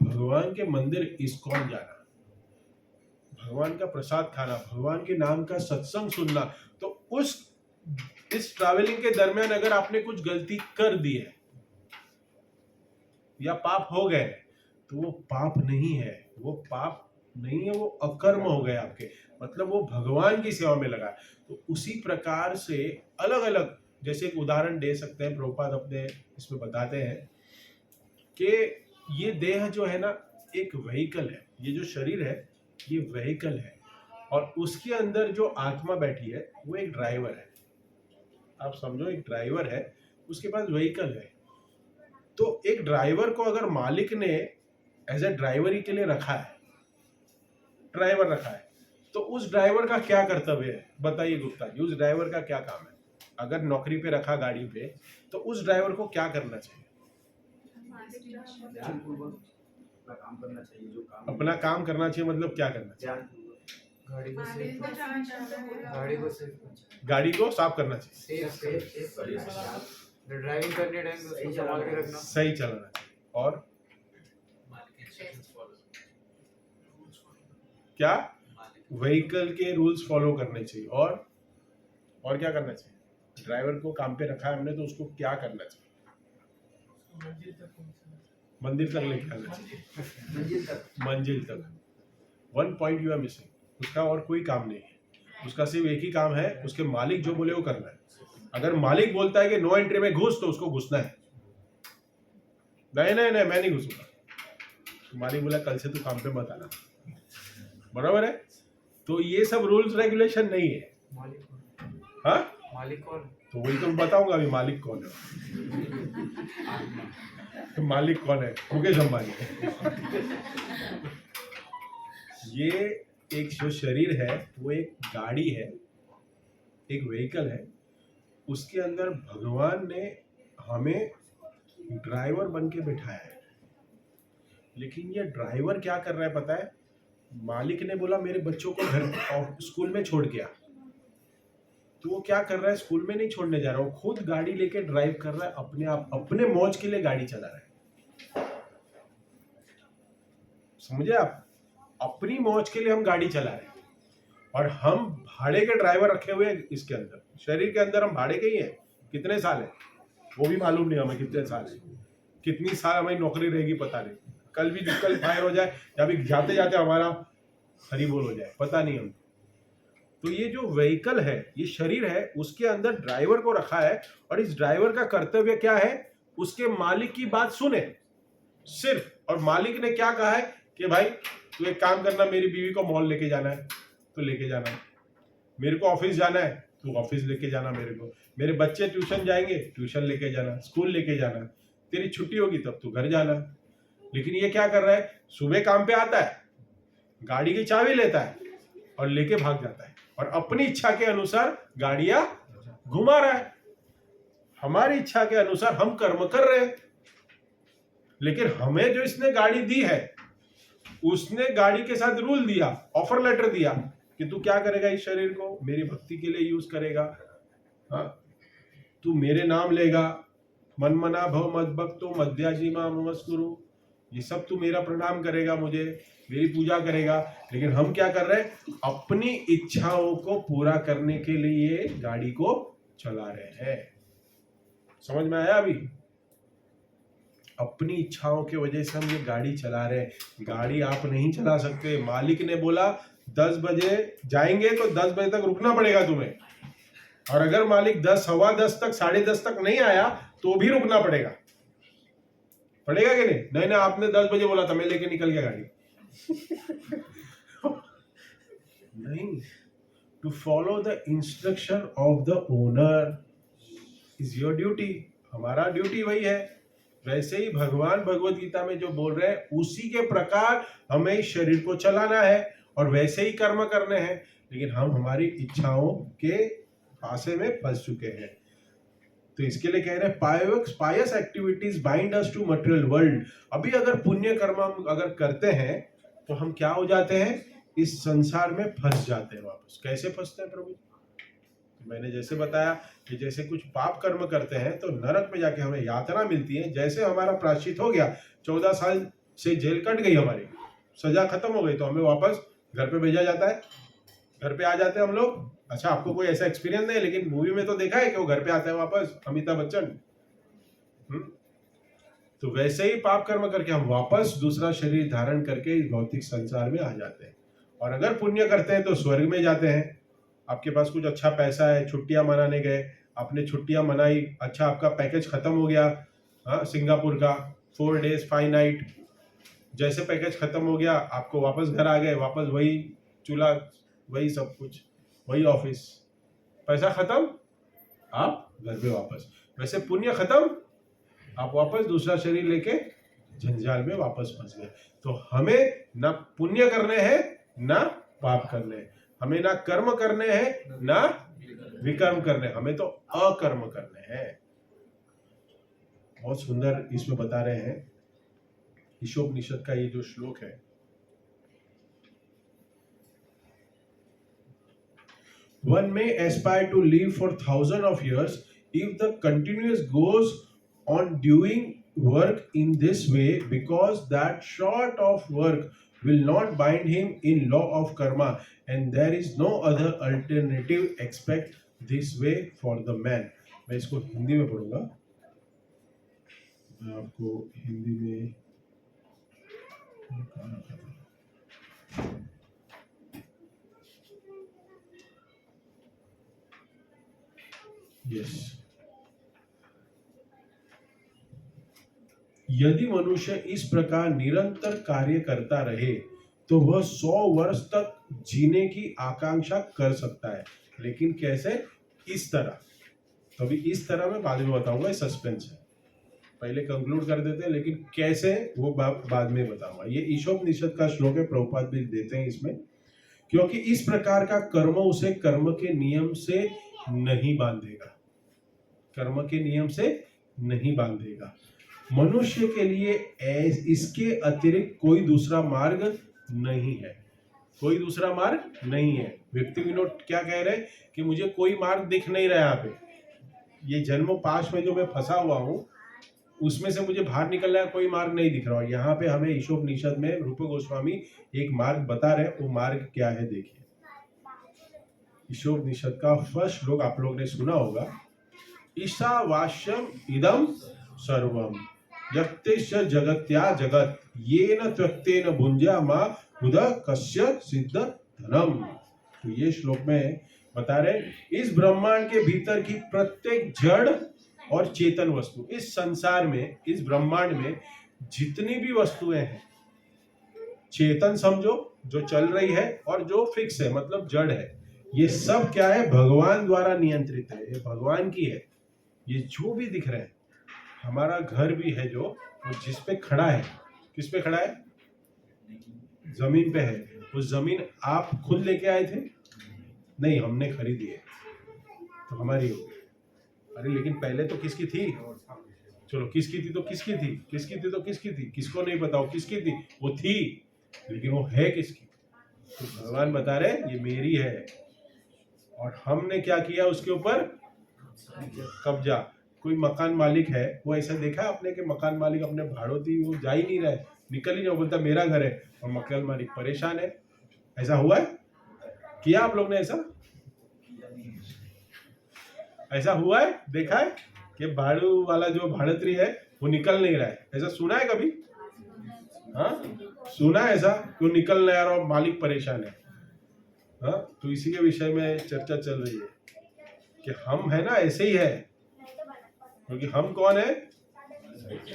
भगवान के मंदिर इस्कॉन जाना, भगवान का प्रसाद खाना, भगवान के नाम का सत्संग सुनना। तो इस ट्रैवलिंग के दरमियान अगर आपने कुछ गलती कर दी है या पाप हो गए तो वो पाप नहीं है, वो पाप नहीं है, वो अकर्म हो गए आपके, मतलब वो भगवान की सेवा में लगा। तो उसी प्रकार से अलग अलग, जैसे एक उदाहरण दे सकते हैं, प्रभुपाद अपने इसमें बताते हैं कि ये देह जो है ना एक व्हीकल है, ये जो शरीर है ये व्हीकल है, और उसके अंदर जो आत्मा बैठी है वो एक ड्राइवर है। आप समझो, एक ड्राइवर है, उसके पास व्हीकल है। तो एक ड्राइवर को अगर मालिक ने एज ए ड्राइवरी के लिए रखा है, ड्राइवर रखा है, तो उस ड्राइवर का क्या कर्तव्य है? बताइए गुप्ता जी, उस ड्राइवर का क्या काम है? अगर नौकरी पे रखा गाड़ी पे, तो उस ड्राइवर को क्या करना चाहिए? ध्यानपूर्वक अपना काम करना चाहिए, जो काम अपना काम करना चाहिए, मतलब क्या करना चाहिए? ध्यानपूर्वक गाड़ी को सेफ गाड़ी को साफ करना चाहिए, सेफ ड्राइविंग करने टाइम तो उसको संभाल के रखना। सही चलाना चाहिए, और क्या व्हीकल के रूल्स फॉलो करने चाहिए, और क्या करना चाहिए? ड्राइवर को काम पे रखा है हमने, तो उसको क्या करना चाहिए? मंदिर तक लेके आना चाहिए, मंजिल तक। 1 पॉइंट यू आर मिसिंग, उसका और कोई काम नहीं है, उसका सिर्फ एक ही काम है, उसके मालिक जो बोले वो करना है। अगर मालिक बोलता है कि नो एंट्री में घुस, तो उसको घुसना है। नहीं मैं नहीं घुसूंगा, तो मालिक बोला कल से तू काम पे मत आना, बराबर है? तो ये सब रूल्स रेगुलेशन नहीं है। मालिक कौन? हाँ, मालिक कौन? तो वही तो बताऊंगा अभी मालिक कौन है। तो मालिक कौन है? मुकेश अंबानी। ये एक जो शरीर है वो एक गाड़ी है, एक व्हीकल है, उसके अंदर भगवान ने हमें ड्राइवर बन के बिठाया है। लेकिन ये ड्राइवर क्या कर रहा है पता है? मालिक ने बोला मेरे बच्चों को घर और स्कूल में छोड़ के आ, तो वो क्या कर रहा है? स्कूल में नहीं छोड़ने जा रहा, वो खुद गाड़ी लेके ड्राइव कर रहा है, अपने आप अपने मौज के लिए गाड़ी चला रहा है। समझे आप? अपनी मौज के लिए हम गाड़ी चला रहे हैं, और हम भाड़े के ड्राइवर रखे हुए हैं इसके अंदर, शरीर के अंदर हम भाड़े के ही हैं। कितने साल है वो भी मालूम नहीं हमें, कितने साल है, कितनी साल हमारी नौकरी रहेगी पता नहीं, कल फायर हो जाए या भी जाते जाते हमारा हरी बोल हो जाए, पता नहीं हम। तो ये जो व्हीकल है, ये शरीर है, उसके अंदर ड्राइवर को रखा है, और इस ड्राइवर का कर्तव्य क्या है? उसके मालिक की बात सुने सिर्फ। और मालिक ने क्या कहा है कि भाई तू एक काम करना, मेरी बीवी को मॉल लेके जाना है तो लेके जाना, मेरे को ऑफिस जाना है तो ऑफिस लेके जाना, मेरे बच्चे ट्यूशन जाएंगे ट्यूशन लेके जाना, स्कूल लेके जाना, तेरी छुट्टी होगी तब तू घर जाना। लेकिन ये क्या कर रहा है? सुबह काम पे आता है, गाड़ी की चाबी लेता है और लेके भाग जाता है, और अपनी इच्छा के अनुसार गाड़ियां घुमा रहा है। हमारी इच्छा के अनुसार हम कर्म कर रहे हैं, लेकिन हमें जो इसने गाड़ी दी है, उसने गाड़ी के साथ रूल दिया, ऑफर लेटर दिया कि तू क्या करेगा? इस शरीर को मेरी भक्ति के लिए यूज करेगा, हाँ, तू मेरे नाम लेगा, मन मना भव मद भक्तो मध्याजी माम नमस्कुरु, ये सब तू मेरा प्रणाम करेगा, मुझे मेरी पूजा करेगा। लेकिन हम क्या कर रहे हैं? अपनी इच्छाओं को पूरा करने के लिए गाड़ी को चला रहे हैं। समझ में आया? अभी अपनी इच्छाओं की वजह से हम ये गाड़ी चला रहे हैं। गाड़ी आप नहीं चला सकते। मालिक ने बोला 10 बजे जाएंगे तो 10 बजे तक रुकना पड़ेगा तुम्हें, और अगर मालिक 10, सवा 10 तक, 10:30 तक नहीं आया तो भी रुकना पड़ेगा कि नहीं? नहीं आपने 10 बजे बोला था, मैं लेके निकल गया गाड़ी। नहीं, to follow the instruction of the owner is your duty. हमारा ड्यूटी वही है। वैसे ही भगवान भगवत गीता में जो बोल रहे हैं उसी के प्रकार हमें इस शरीर को चलाना है और वैसे ही कर्म करने हैं, लेकिन हम हमारी इच्छाओं के पासे में फंस चुके हैं। तो इसके लिए कह रहे हैं pious activities bind us to material world. अभी अगर पुण्य कर्म हम अगर करते हैं तो हम क्या हो जाते हैं, इस संसार में फंस जाते हैं वापस। कैसे फंसते हैं प्रभु? मैंने जैसे बताया कि जैसे कुछ पाप कर्म करते हैं तो नरक में जाके हमें यातना मिलती है। जैसे हमारा प्रायश्चित हो गया, 14 साल से जेल कट गई, हमारी सजा खत्म हो गई, तो हमें वापस घर पे भेजा जाता है, घर पे आ जाते हैं हम लोग। अच्छा, आपको कोई ऐसा एक्सपीरियंस नहीं, लेकिन मूवी में तो देखा है कि वो घर पे आता है वापस, अमिताभ बच्चन। तो वैसे ही पाप कर्म करके हम वापस दूसरा शरीर धारण करके इस भौतिक संसार में आ जाते हैं। और अगर पुण्य करते हैं तो स्वर्ग में जाते हैं। आपके पास कुछ अच्छा पैसा है, छुट्टियां मनाने गए, आपने छुट्टियां मनाई, अच्छा आपका पैकेज खत्म हो गया, हाँ, सिंगापुर का 4 days 5 night, जैसे पैकेज खत्म हो गया आपको वापस घर आ गए, वापस वही चूल्हा, वही सब कुछ, वही ऑफिस, पैसा खत्म, आप घर पे वापस। वैसे पुण्य खत्म, आप वापस दूसरा शरीर लेके जंजाल में वापस फंस गए। तो हमें ना पुण्य करने हैं ना पाप करने हैं, हमें ना कर्म करने हैं ना विकर्म करने, हमें तो अकर्म करने हैं। बहुत सुंदर इसमें बता रहे हैं ईशोपनिषद का ये जो श्लोक है, one may aspire to live for thousands of years if the continuous goes on doing work in this way, because that sort of work will not bind him in law of karma, and there is no other alternative except this way for the man. मैं इसको हिंदी में पढ़ूंगा, मैं आपको हिंदी में यदि मनुष्य इस प्रकार निरंतर कार्य करता रहे तो वह 100 वर्ष तक जीने की आकांक्षा कर सकता है। लेकिन कैसे? इस तरह। तो अभी इस तरह मैं बाद में बताऊंगा, सस्पेंस है, पहले कंक्लूड कर देते हैं, लेकिन कैसे वो बाद में बताऊंगा। ये ईशोपनिषद का श्लोक है, प्रभुपाद भी देते हैं इसमें। क्योंकि इस प्रकार का कर्म उसे कर्म के नियम से नहीं बांधेगा, कर्म के नियम से नहीं बांधेगा। मनुष्य के लिए इसके अतिरिक्त कोई दूसरा मार्ग नहीं है, कोई दूसरा मार्ग नहीं है। व्यक्ति विनोद क्या कह रहे हैं कि मुझे कोई मार्ग दिख नहीं रहा यहाँ पे, ये जन्म पाश में जो मैं फंसा हुआ हूँ उसमें से मुझे बाहर निकलना है, कोई मार्ग नहीं दिख रहा। यहाँ पे हमें ईशोपनिषद में रूप गोस्वामी एक मार्ग बता रहे हैं। वो मार्ग क्या है देखिए, ईशोपनिषद का फर्स्ट श्लोक आप लोग ने सुना होगा, ईशावास्यम इदम सर्वम यक्तेश जगत्या जगत येन त्वक्तेन भुंजा मा उद कस्य सिद्ध धनम। तो ये श्लोक में बता रहे इस ब्रह्मांड के भीतर की प्रत्येक जड़ और चेतन वस्तु, इस संसार में, इस ब्रह्मांड में जितनी भी वस्तुएं हैं, चेतन समझो जो चल रही है और जो फिक्स है मतलब जड़ है, ये सब क्या है? भगवान द्वारा नियंत्रित है, ये भगवान की है। ये जो भी दिख रहे हैं, हमारा घर भी है जो वो जिस पे खड़ा है, किस पे खड़ा है? जमीन पे है। वो जमीन आप खुद लेके आए थे? नहीं, हमने खरीदी है तो हमारी हो गई। अरे लेकिन पहले तो किसकी थी? चलो किसकी थी तो किसकी थी, किसकी थी तो किसकी थी, किसको नहीं बताओ किसकी थी, वो थी, लेकिन वो है किसकी? तो भगवान बता रहे ये मेरी है। और हमने क्या किया उसके ऊपर? कब्जा। कोई मकान मालिक है, वो ऐसा देखा आपने कि मकान मालिक अपने भाड़ोती वो जा ही नहीं रहा है, निकल ही नहीं, बोलता मेरा घर है, और मकान मालिक परेशान है। ऐसा हुआ है? किया आप लोग ने ऐसा? ऐसा हुआ है? देखा है कि भाड़ू वाला जो भाड़ोत्री है वो निकल नहीं रहा है? ऐसा सुना है कभी? हाँ, सुना है ऐसा क्यों निकल नहीं आ रहा और मालिक परेशान है? हाँ, तो इसी के विषय में चर्चा चल रही है कि हम है ना ऐसे ही है, क्योंकि हम कौन है?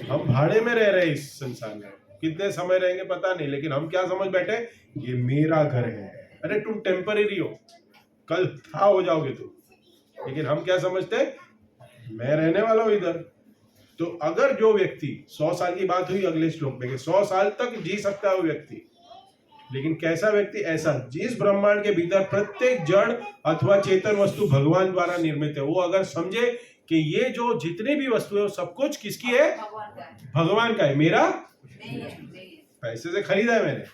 हम भाड़े में रह रहे हैं इस संसार में, कितने समय रहेंगे पता नहीं, लेकिन हम क्या समझ बैठे? ये मेरा घर है। अरे तुम टेम्परेरी हो, कल था हो जाओगे तुम, लेकिन हम क्या समझते हैं, मैं रहने वाला हूं इधर। तो अगर जो व्यक्ति 100 साल की बात हुई अगले श्लोक में कि 100 साल तक जी सकता है वो व्यक्ति, लेकिन कैसा व्यक्ति, ऐसा जिस ब्रह्मांड के भीतर प्रत्येक जड़ अथवा चेतन वस्तु भगवान द्वारा निर्मित है। वो अगर समझे कि ये जो जितनी भी वस्तु है वो सब कुछ किसकी है, भगवान का है, मेरा पैसे से खरीदा है मैंने,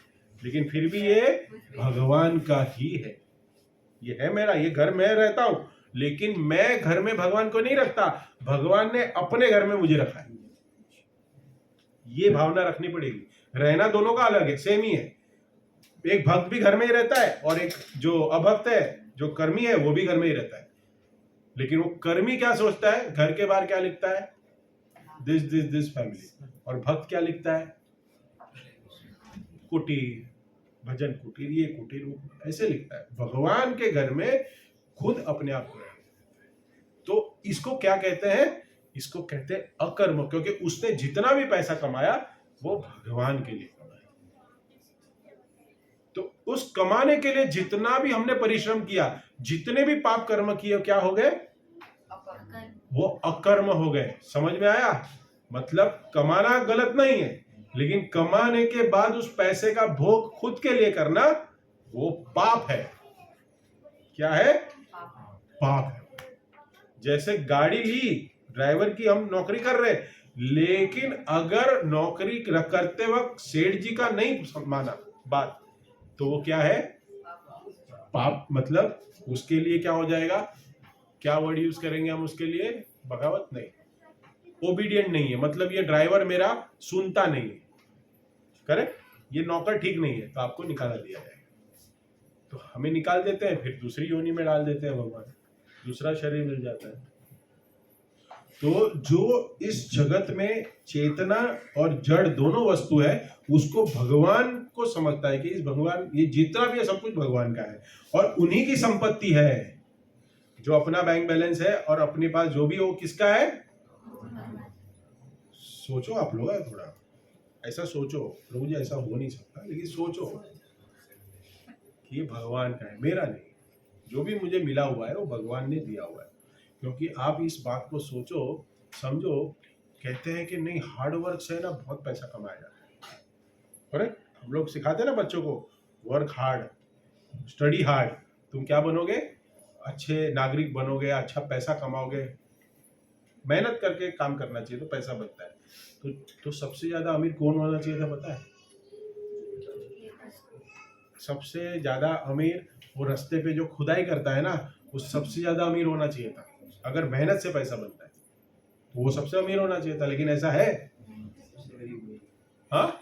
लेकिन फिर भी ये भगवान का ही है। ये है मेरा, ये घर मैं रहता हूं, लेकिन मैं घर में भगवान को नहीं रखता, भगवान ने अपने घर में मुझे रखा है। ये भावना रखनी पड़ेगी। रहना दोनों का अलग है, सेम ही है। एक भक्त भी घर में ही रहता है और एक जो अभक्त है, जो कर्मी है, वो भी घर में ही रहता है। लेकिन वो कर्मी क्या सोचता है, घर के बाहर क्या लिखता है, दिस दिस दिस फैमिली, और भक्त क्या लिखता है, कुटीर, भजन कुटीर, ये कुटीर, ऐसे लिखता है। भगवान के घर में खुद अपने आप को, तो इसको क्या कहते हैं, इसको कहते हैं अकर्म, क्योंकि उसने जितना भी पैसा कमाया वो भगवान के लिए कमाया। तो उस कमाने के लिए जितना भी हमने परिश्रम किया, जितने भी पाप कर्म किए, क्या हो गए, वो अकर्म हो गए। समझ में आया? मतलब कमाना गलत नहीं है, लेकिन कमाने के बाद उस पैसे का भोग खुद के लिए करना वो पाप है। क्या है? पाप है। जैसे गाड़ी ली, ड्राइवर की हम नौकरी कर रहे, लेकिन अगर नौकरी करते वक्त सेठ जी का नहीं माना बात, तो वो क्या है, पाप। मतलब उसके लिए क्या हो जाएगा, क्या वर्ड यूज करेंगे हम उसके लिए, बगावत नहीं, ओबीडियंट नहीं है। मतलब ये ड्राइवर मेरा सुनता नहीं है, करेक्ट, ये नौकर ठीक नहीं है, तो आपको निकाला दिया जाएगा। तो हमें निकाल देते हैं, फिर दूसरी योनि में डाल देते हैं भगवान, दूसरा शरीर मिल जाता है। तो जो इस जगत में चेतना और जड़ दोनों वस्तु है, उसको भगवान को समझता है कि इस भगवान, ये जितना भी है सब कुछ भगवान का है और उन्हीं की संपत्ति है। जो अपना बैंक बैलेंस है और अपने पास जो भी हो, किसका है? सोचो आप लोग, थोड़ा ऐसा सोचो, प्रभु जी ऐसा हो नहीं सकता, लेकिन सोचो कि ये भगवान का है, मेरा नहीं। जो भी मुझे मिला हुआ है वो भगवान ने दिया हुआ है। क्योंकि आप इस बात को सोचो, समझो, कहते हैं कि नहीं हार्ड वर्क से ना बहुत पैसा कमाया जाता है, करेक्ट। हम लोग सिखाते हैं ना बच्चों को, वर्क हार्ड, स्टडी हार्ड, तुम क्या बनोगे, अच्छे नागरिक बनोगे, अच्छा पैसा कमाओगे। मेहनत करके काम करना चाहिए तो पैसा बनता है। तो सबसे ज्यादा अमीर कौन होना चाहिए था पता है? सबसे ज्यादा अमीर वो रास्ते पे जो खुदाई करता है ना, वो सबसे ज्यादा अमीर होना चाहिए था। अगर मेहनत से पैसा बनता है तो वो सबसे अमीर होना चाहिए था, लेकिन ऐसा है? हाँ,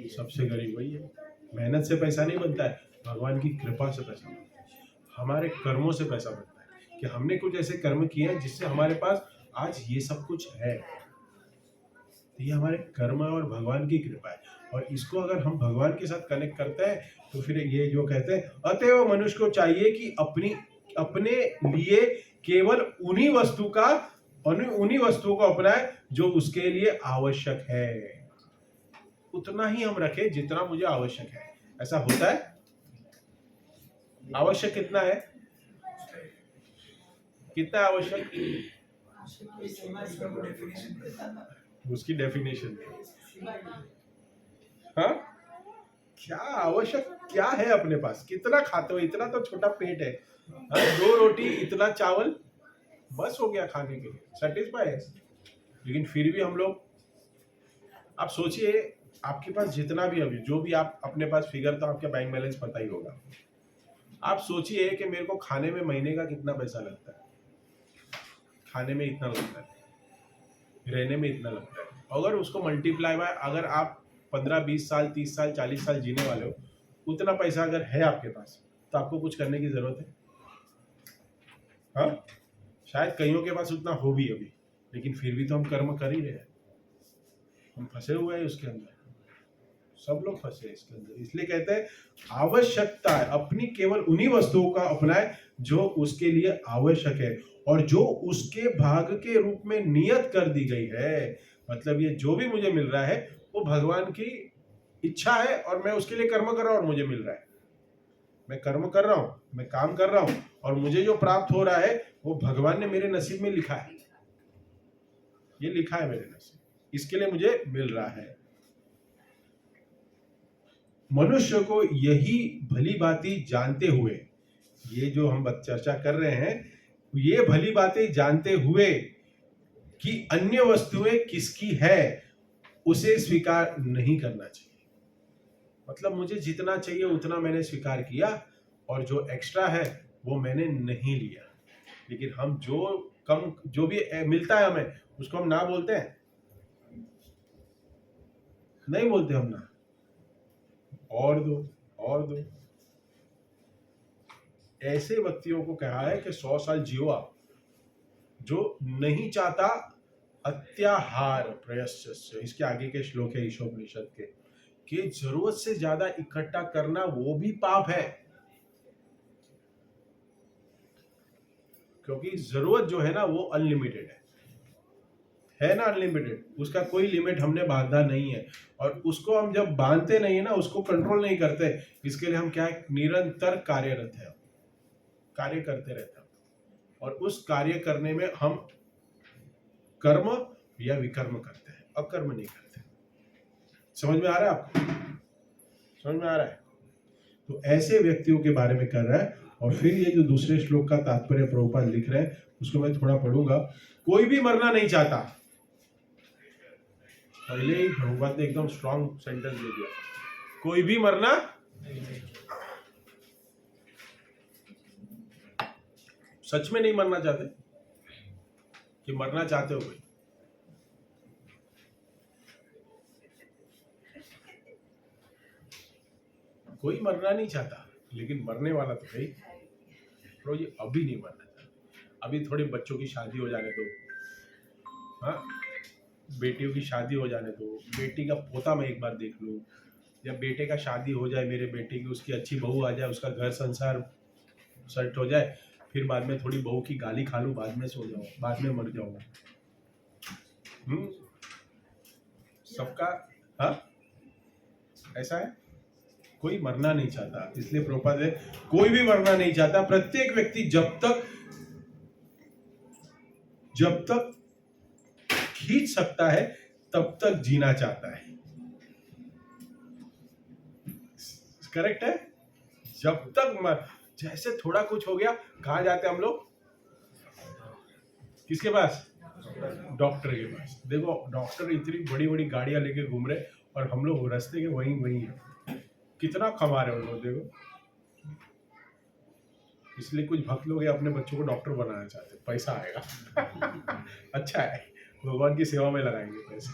सबसे गरीब वही है। मेहनत से पैसा नहीं बनता है, भगवान की कृपा से पैसा बनता है, हमारे कर्मों से पैसा बनता है कि हमने कुछ ऐसे कर्म किए हैं जिससे हमारे पास आज ये सब कुछ है। तो ये हमारे कर्म और भगवान की कृपा है, और इसको अगर हम भगवान के साथ कनेक्ट करते हैं तो फिर ये जो कहते हैं, अतएव मनुष्य को चाहिए कि अपने लिए केवल उन्हीं वस्तुओं को अपनाए जो उसके लिए आवश्यक है। उतना ही हम रखें जितना मुझे आवश्यक है। ऐसा होता है? आवश्यक कितना है, कितना आवश्यक, उसकी डेफिनेशन। हाँ, क्या आवश्यक क्या है अपने पास, कितना खाते हो, इतना तो छोटा पेट है, 2 रोटी इतना चावल बस हो गया खाने के लिए, सेटिस्फाई है। लेकिन फिर भी हम लोग, आप सोचिए आपके पास जितना भी, अभी जो भी आप अपने पास फिगर, तो आपका बैंक बैलेंस पता ही होगा। आप सोचिए कि मेरे को खाने में महीने का कितना पैसा लगता है, खाने में इतना लगता है, रहने में इतना लगता है। अगर उसको मल्टीप्लाई बाय, अगर आप 15, 20 साल, 30 साल, 40 साल जीने वाले हो, उतना पैसा अगर है आपके पास, तो आपको कुछ करने की जरूरत है? हाँ, शायद कईयों के पास उतना हो भी अभी, लेकिन फिर भी तो हम कर्म कर ही रहे हैं, हम फंसे हुए हैं उसके अंदर, सब लोग फंसे हैं इसके अंदर। इसलिए कहते हैं आवश्यकता है, अपनी केवल उन्हीं वस्तुओं का अपनाए जो उसके लिए आवश्यक है और जो उसके भाग के रूप में नियत कर दी गई है। मतलब ये जो भी मुझे मिल रहा है वो भगवान की इच्छा है और मैं उसके लिए कर्म कर रहा हूं और मुझे मिल रहा है। मैं कर्म कर रहा हूँ, मैं काम कर रहा हूँ, और मुझे जो प्राप्त हो रहा है वो भगवान ने मेरे नसीब में लिखा है, ये लिखा है मेरे नसीब, इसके लिए मुझे मिल रहा है। मनुष्य को यही भली बातें जानते हुए, ये जो हम चर्चा कर रहे हैं, ये भली बातें जानते हुए कि अन्य वस्तुएं किसकी है, उसे स्वीकार नहीं करना चाहिए। मतलब मुझे जितना चाहिए उतना मैंने स्वीकार किया, और जो एक्स्ट्रा है वो मैंने नहीं लिया। लेकिन हम जो भी मिलता है हमें, उसको हम ना बोलते हैं, नहीं बोलते हम ना, और दो। ऐसे व्यक्तियों को कहा है कि 100 साल जियो आप, जो नहीं चाहता अत्याहार प्रयस्य, इसके आगे के श्लोक है ईशोपनिषद के, कि जरूरत से ज्यादा इकट्ठा करना वो भी पाप है। क्योंकि जरूरत जो है ना वो अनलिमिटेड है ना, अनलिमिटेड, उसका कोई लिमिट हमने बांधा नहीं है। और उसको हम जब बांधते नहीं है ना, उसको कंट्रोल नहीं करते, इसके लिए हम क्या है, निरंतर कार्यरत है, कार्य करते रहते हैं। और उस कार्य करने में हम कर्म या विकर्म करते हैं, अकर्म नहीं करते। समझ में आ रहा है आपको? समझ में आ रहा है? तो ऐसे व्यक्तियों के बारे में कर रहा है। और फिर ये जो दूसरे श्लोक का तात्पर्य प्रभुपाद लिख रहे हैं, उसको मैं थोड़ा पढ़ूंगा। कोई भी मरना नहीं चाहता, पहले ही प्रभुपाद ने एकदम स्ट्रॉन्ग सेंटेंस दे दिया, कोई भी मरना, सच में नहीं मरना चाहते कि मरना चाहते हो कोई? कोई मरना नहीं चाहता, लेकिन मरने वाला तो है ही। तो ये अभी नहीं मरना चाहता, अभी थोड़ी बच्चों की शादी हो जाने दो, हाँ, बेटियों की शादी हो जाने दो, बेटी का पोता मैं एक बार देख लूँ, या बेटे का शादी हो जाए, मेरे बेटे की, उसकी अच्छी बहू आ जाए, उसका घर संसार सेट हो जाए, फिर बाद में थोड़ी बहू की गाली खा लूँ, बाद में सो जाऊँ, बाद में मर जाऊँगा। सबका, हाँ, ऐसा है। कोई मरना नहीं चाहता, इसलिए प्रभुपाद है, कोई भी मरना नहीं चाहता। प्रत्येक व्यक्ति जब तक खींच सकता है तब तक जीना चाहता है। करेक्ट है? जब तक जैसे थोड़ा कुछ हो गया, कहाँ जाते हैं हम लोग? किसके पास? डॉक्टर के पास। देखो, डॉक्टर इतनी बड़ी बड़ी गाड़ियां लेके घूम रहे, और हम लोग रास्ते के वहीं हैं। कितना कमा रहे हैं उन लोग, देखो। इसलिए कुछ भक्त लोग अपने बच्चों को डॉक्टर बनाना चाहते हैं, पैसा आएगा। अच्छा है, भगवान की सेवा में लगाएंगे पैसे।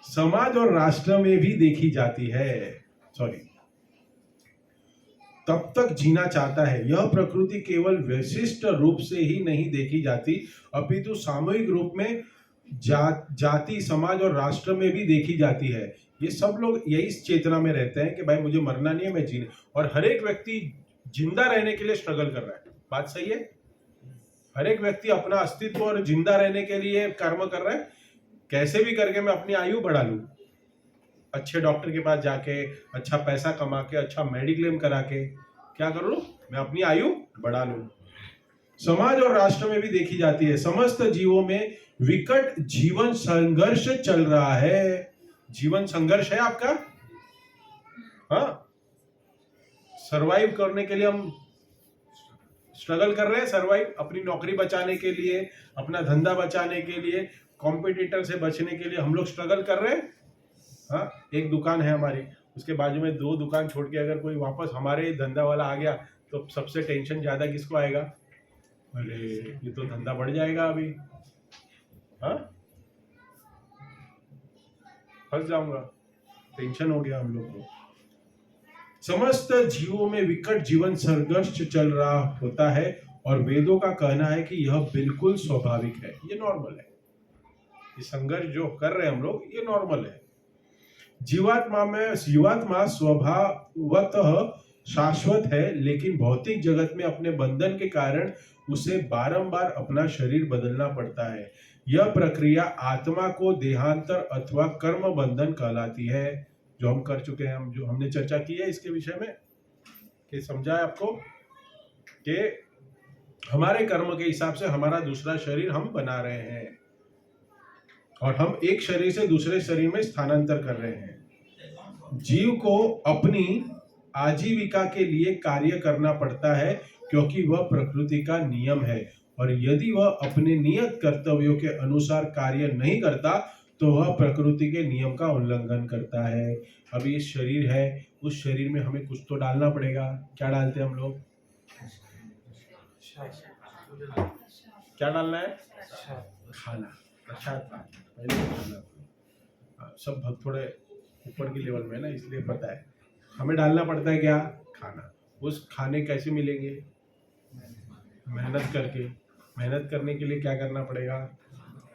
समाज और राष्ट्र में भी देखी जाती है, तब तक जीना चाहता है। यह प्रकृति केवल विशिष्ट रूप से ही नहीं देखी जाती, अपितु सामूहिक रूप में जाति, समाज और राष्ट्र में भी देखी जाती है। ये सब लोग यही चेतना में रहते हैं कि भाई मुझे मरना नहीं है, मैं जीने, और हर एक व्यक्ति जिंदा रहने के लिए स्ट्रगल कर रहा है। बात सही है? हर एक व्यक्ति अपना अस्तित्व और जिंदा रहने के लिए कर्म कर रहा है, कैसे भी करके मैं अपनी आयु बढ़ा लूं, अच्छे डॉक्टर के पास जाके, अच्छा पैसा कमा के, अच्छा मेडिक्लेम करा के, क्या कर लूं, मैं अपनी आयु बढ़ा लूं। समाज और राष्ट्र में भी देखी जाती है। समस्त जीवों में विकट जीवन संघर्ष चल रहा है। जीवन संघर्ष है आपका, हाँ, सरवाइव करने के लिए हम स्ट्रगल कर रहे हैं, सरवाइव, अपनी नौकरी बचाने के लिए, अपना धंधा बचाने के लिए, कॉम्पिटिटर से बचने के लिए हम लोग स्ट्रगल कर रहे हैं। हाँ, एक दुकान है हमारी, उसके बाजू में 2 दुकान छोड़ के अगर कोई वापस हमारे धंधा वाला आ गया, तो सबसे टेंशन ज्यादा किसको आएगा? अरे ये तो धंधा बढ़ जाएगा अभी, हाँ, फंस जाऊंगा, टेंशन हो गया हम लोग को। समस्त जीवों में विकट जीवन संघर्ष चल रहा होता है, और वेदों का कहना है कि यह बिल्कुल स्वाभाविक है, ये नॉर्मल है। ये संघर्ष जो कर रहे हैं हम लोग, ये नॉर्मल है। जीवात्मा स्वभावतः शाश्वत है, लेकिन भौतिक जगत में अपने बंधन के कारण उसे बारंबार अपना शरीर बदलना पड़ता है। यह प्रक्रिया आत्मा को देहांतर अथवा कर्म बंधन कहलाती है। जो हम कर चुके हैं, हम जो हमने चर्चा की है इसके विषय में, कि समझा है आपको कि हमारे कर्म के हिसाब से हमारा दूसरा शरीर हम बना रहे हैं और हम एक शरीर से दूसरे शरीर में स्थानांतर कर रहे हैं। जीव को अपनी आजीविका के लिए कार्य करना पड़ता है क्योंकि वह प्रकृति का नियम है, और यदि वह अपने नियत कर्तव्यों के अनुसार कार्य नहीं करता तो वह प्रकृति के नियम का उल्लंघन करता है। अभी इस शरीर है, उस शरीर में हमें कुछ तो डालना पड़ेगा। क्या डालते हैं हम लोग? क्या डालना है? खाना, प्रसाद पहले तो खाना। सब भक्त थोड़े ऊपर की लेवल में है ना, इसलिए पता है हमें डालना पड़ता है क्या? खाना। उस खाने कैसे मिलेंगे? मेहनत करके। मेहनत करने के लिए क्या करना पड़ेगा?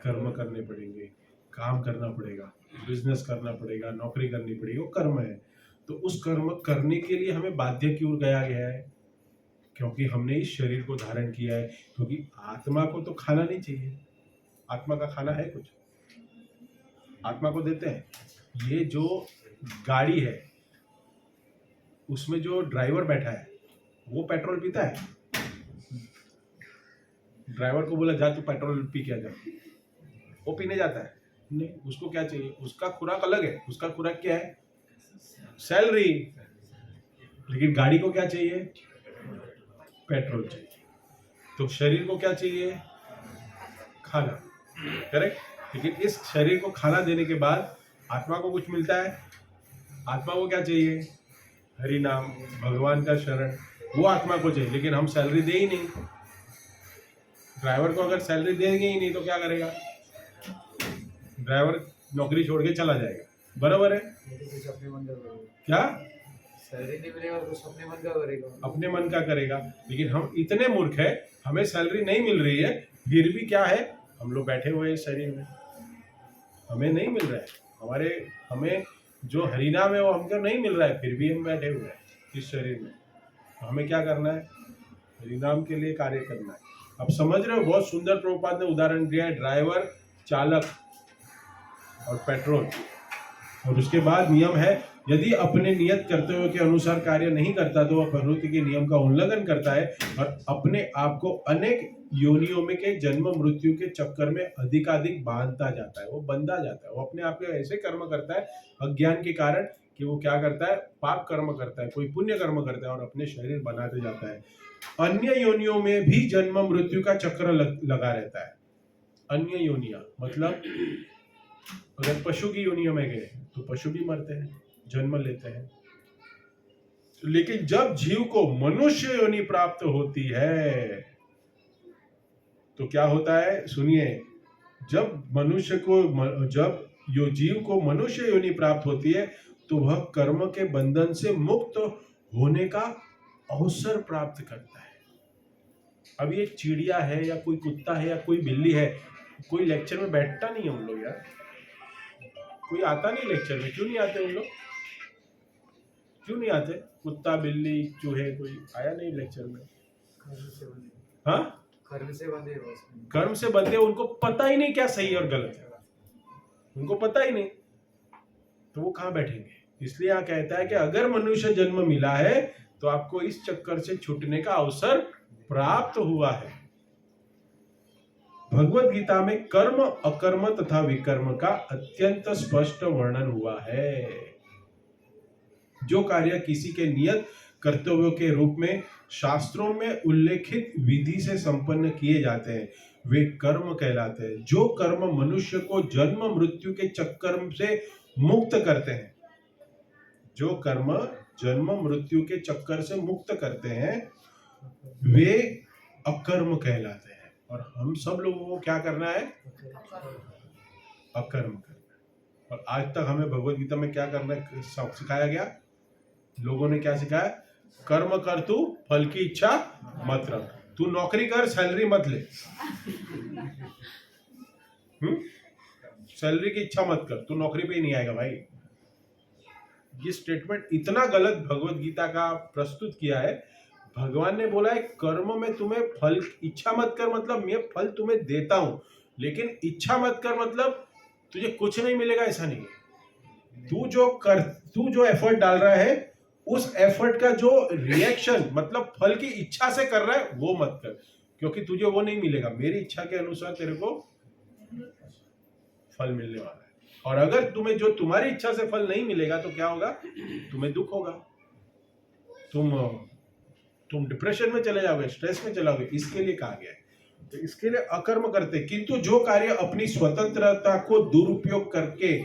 कर्म करने पड़ेंगे, काम करना पड़ेगा, बिजनेस करना पड़ेगा, नौकरी करनी पड़ेगी, वो कर्म है। तो उस कर्म करने के लिए हमें बाध्य क्यों गया गया है? क्योंकि हमने इस शरीर को धारण किया है। क्योंकि आत्मा को तो खाना नहीं चाहिए। आत्मा का खाना है कुछ? आत्मा को देते हैं। ये जो गाड़ी है उसमें जो ड्राइवर बैठा है वो पेट्रोल पीता है? ड्राइवर को बोला जा तू पेट्रोल पी के आ जा, वो पीने जाता है? नहीं। उसको क्या चाहिए? उसका खुराक अलग है। उसका खुराक क्या है? सैलरी। लेकिन गाड़ी को क्या चाहिए? पेट्रोल चाहिए। तो शरीर को क्या चाहिए? खाना। करेक्ट। लेकिन इस शरीर को खाना देने के बाद आत्मा को कुछ मिलता है? आत्मा को क्या चाहिए? हरि नाम, भगवान का शरण, वो आत्मा को चाहिए। लेकिन हम सैलरी दे ही नहीं। ड्राइवर को अगर सैलरी देंगे ही नहीं तो क्या करेगा? ड्राइवर नौकरी छोड़ के चला जाएगा। बराबर है? कुछ अपने मन का करेगा। क्या? सैलरी नहीं मिलेगा, कुछ अपने मन का करेगा। अपने मन का करेगा। लेकिन हम इतने मूर्ख है, हमें सैलरी नहीं मिल रही है, फिर भी क्या है, हम लोग बैठे हुए हैं इस शरीर में, हमें नहीं मिल रहा है। हमें जो हरिनाम है वो हमको नहीं मिल रहा है, फिर भी हम बैठे हुए हैं इस शरीर में। हमें क्या करना है? हरिनाम के लिए कार्य करना है। अब समझ रहे हो? बहुत सुंदर प्रभुपाद ने उदाहरण दिया है, ड्राइवर, चालक और पेट्रोल। और उसके बाद नियम है, यदि अपने नियत कर्तव्यों के अनुसार कार्य नहीं करता तो वह प्रकृति के नियम का उल्लंघन करता है और अपने आप को अनेक योनियों में के जन्म मृत्यु के चक्कर में अधिकाधिक बांधता जाता है। वो बंधा जाता है। वो अपने आप के ऐसे कर्म करता है अज्ञान के कारण कि वो क्या करता है? पाप कर्म करता है, कोई पुण्य कर्म करता है और अपने शरीर बनाते जाता है। अन्य योनियों में भी जन्म मृत्यु का चक्र लगा रहता है। अन्य योनियां मतलब अगर पशु की योनियों में गए तो पशु भी मरते हैं, जन्म लेते हैं। लेकिन जब जीव को मनुष्य योनि प्राप्त होती है तो क्या होता है? सुनिए, जब जीव को मनुष्य योनि प्राप्त होती है तो वह कर्म के बंधन से मुक्त होने का अवसर प्राप्त करता है। अब ये चिड़िया है या कोई कुत्ता है या कोई बिल्ली है, कोई लेक्चर में बैठता नहीं है उन लोग यार, कोई आता नहीं लेक्चर में। क्यों नहीं आते उन लोग? क्यों नहीं आते? कुत्ता, बिल्ली, चूहे, कोई आया नहीं लेक्चर में? हाँ, कर्म से बंधे हैं बस। कर्म से बंधे, उनको पता ही नहीं क्या सही और गलत है, उनको पता ही नहीं, तो वो कहाँ बैठेंगे? इसलिए यहाँ कहता है कि अगर मनुष्य जन्म मिला है तो आपको इस चक्कर से छूटने का अवसर प्राप्त हुआ है। भगवत गीता में कर्म, अकर्म तथा विकर्म का अत्यंत स्पष्ट वर्णन हुआ है। जो कार्य किसी के नियत कर्तव्यों के रूप में शास्त्रों में उल्लेखित विधि से संपन्न किए जाते हैं वे कर्म कहलाते हैं। जो कर्म मनुष्य को जन्म मृत्यु के चक्कर से मुक्त करते हैं, जो कर्म जन्म मृत्यु के चक्कर से मुक्त करते हैं वे अकर्म कहलाते हैं। और हम सब लोगों को क्या करना है? अकर्म करना। और आज तक हमें भगवत गीता में क्या करना सिखाया गया? लोगों ने क्या सिखाया? कर्म कर, तू फल की इच्छा मत रख। तू नौकरी कर, सैलरी मत ले। सैलरी की इच्छा मत कर, तू नौकरी पे ही नहीं आएगा भाई। ये स्टेटमेंट इतना गलत भगवत गीता का प्रस्तुत किया है। भगवान ने बोला है कर्म में तुम्हें फल इच्छा मत कर, मतलब मैं फल तुम्हें देता हूं, लेकिन इच्छा मत कर मतलब तुझे कुछ नहीं मिलेगा, ऐसा नहीं है। तू जो एफर्ट डाल रहा है, उस एफर्ट का जो रिएक्शन मतलब फल की इच्छा से कर रहा है वो मत कर, क्योंकि तुझे वो नहीं मिलेगा। मेरी इच्छा के अनुसार तेरे को फल मिलने वाला है। और अगर तुम्हें जो तुम्हारी इच्छा से फल नहीं मिलेगा तो क्या होगा? तुम्हें दुख होगा, तुम डिप्रेशन में चले जाओगे, स्ट्रेस में चलोगे। इसके लिए कहा गया है, तो इसके लिए अकर्म करते, किंतु जो कार्य अपनी स्वतंत्रता को दुरुपयोग करके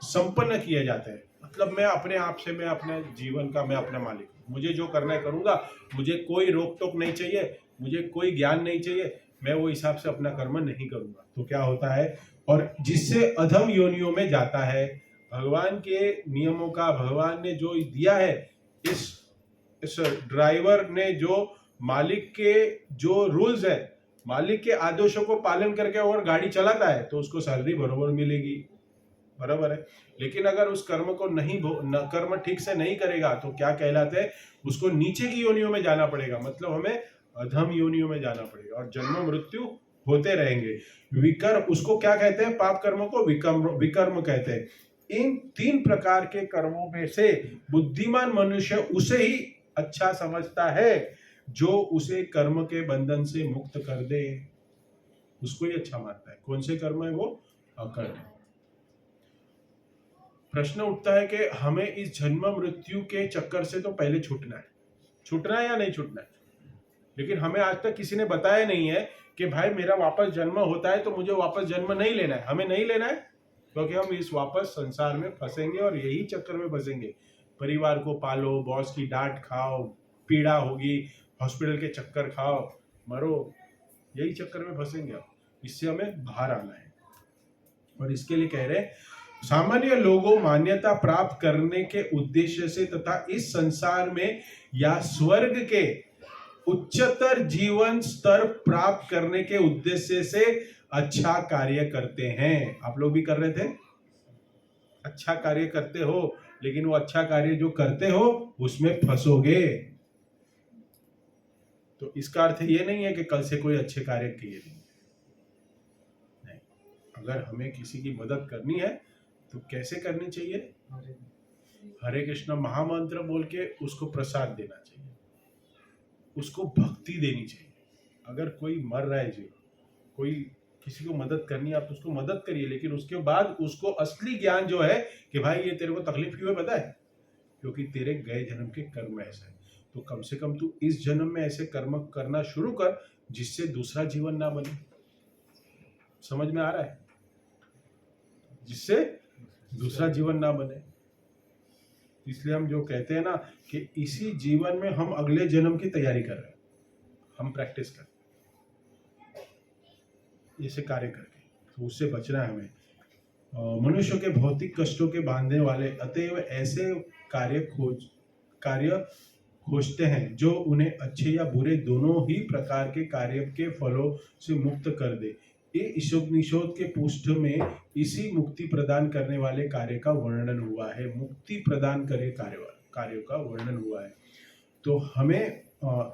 संपन्न किए जाते हैं, मतलब मैं अपने आप से, मैं अपने जीवन का मैं अपना मालिक हूं, मुझे जो करना है करूंगा, मुझे कोई रोक टोक नहीं चाहिए, मुझे कोई ज्ञान नहीं चाहिए, मैं वो हिसाब से अपना कर्म नहीं करूंगा। तो क्या होता है? और जिससे अधम योनियों में जाता है। भगवान के नियमों का भगवान ने जो दिया है, इस ड्राइवर ने जो मालिक के जो रूल्स है, मालिक के आदेशों को पालन करके और गाड़ी चलाता है तो उसको सैलरी बराबर मिलेगी, बराबर है। लेकिन अगर उस कर्म को कर्म ठीक से नहीं करेगा तो क्या कहलाते हैं? उसको नीचे की योनियों में जाना पड़ेगा, मतलब हमें अधम योनियों में जाना पड़ेगा और जन्म मृत्यु होते रहेंगे। विकर्म, उसको क्या कहते हैं? पाप कर्मों को विकर्म कहते हैं। इन 3 प्रकार के कर्मों में से बुद्धिमान मनुष्य उसे ही अच्छा समझता है जो उसे कर्म के बंधन से मुक्त कर दे, उसको ही अच्छा मानता है। कौन से कर्म है वो? अकर्म। प्रश्न उठता है कि हमें इस जन्म मृत्यु के चक्कर से तो पहले छूटना है या नहीं छूटना है? लेकिन हमें आज तक किसी ने बताया नहीं है कि भाई मेरा वापस जन्म होता है तो मुझे वापस जन्म नहीं लेना है। हमें नहीं लेना है क्योंकि हम इस वापस संसार में फंसेंगे और यही चक्कर में फंसेंगे। परिवार को पालो, बॉस की डांट खाओ, पीड़ा होगी, हॉस्पिटल के चक्कर खाओ, मरो, यही चक्कर में फंसेंगे। इससे हमें बाहर आना है और इसके लिए कह रहे हैं सामान्य लोगों मान्यता प्राप्त करने के उद्देश्य से तथा इस संसार में या स्वर्ग के उच्चतर जीवन स्तर प्राप्त करने के उद्देश्य से अच्छा कार्य करते हैं। आप लोग भी कर रहे थे, अच्छा कार्य करते हो, लेकिन वो अच्छा कार्य जो करते हो उसमें फंसोगे। तो इसका अर्थ ये नहीं है कि कल से कोई अच्छे कार्य किए नहीं। अगर हमें किसी की मदद करनी है तो कैसे करनी चाहिए? हरे कृष्ण महामंत्र बोल के उसको प्रसाद देना चाहिए, उसको भक्ति देनी चाहिए। अगर कोई मर रहा है जी, कोई किसी को मदद करनी है, आप उसको मदद करिए, लेकिन उसके बाद उसको असली ज्ञान जो है कि भाई ये तेरे को तकलीफ क्यों है पता है? क्योंकि तेरे गए जन्म के कर्म ऐसे हैं। तो कम से कम तू इस जन्म में ऐसे कर्म करना शुरू कर जिससे दूसरा जीवन ना बने। समझ में आ रहा है? जिससे दूसरा जीवन ना बने। इसलिए हम जो कहते हैं ना कि इसी जीवन में हम अगले जन्म की तैयारी कर रहे हैं, हम प्रैक्टिस कर ऐसे कार्य करके, तो उससे बचना है हमें। मनुष्य के भौतिक कष्टों के बांधने वाले अतएव ऐसे कार्य खोजते हैं जो उन्हें अच्छे या बुरे दोनों ही प्रकार के कार्य के फलों से मुक्त कर दे। ये ईशोपनिषद के पृष्ठ में इसी मुक्ति प्रदान करने वाले कार्य का वर्णन हुआ है। मुक्ति प्रदान करे कार्यों का वर्णन हुआ है। तो हमें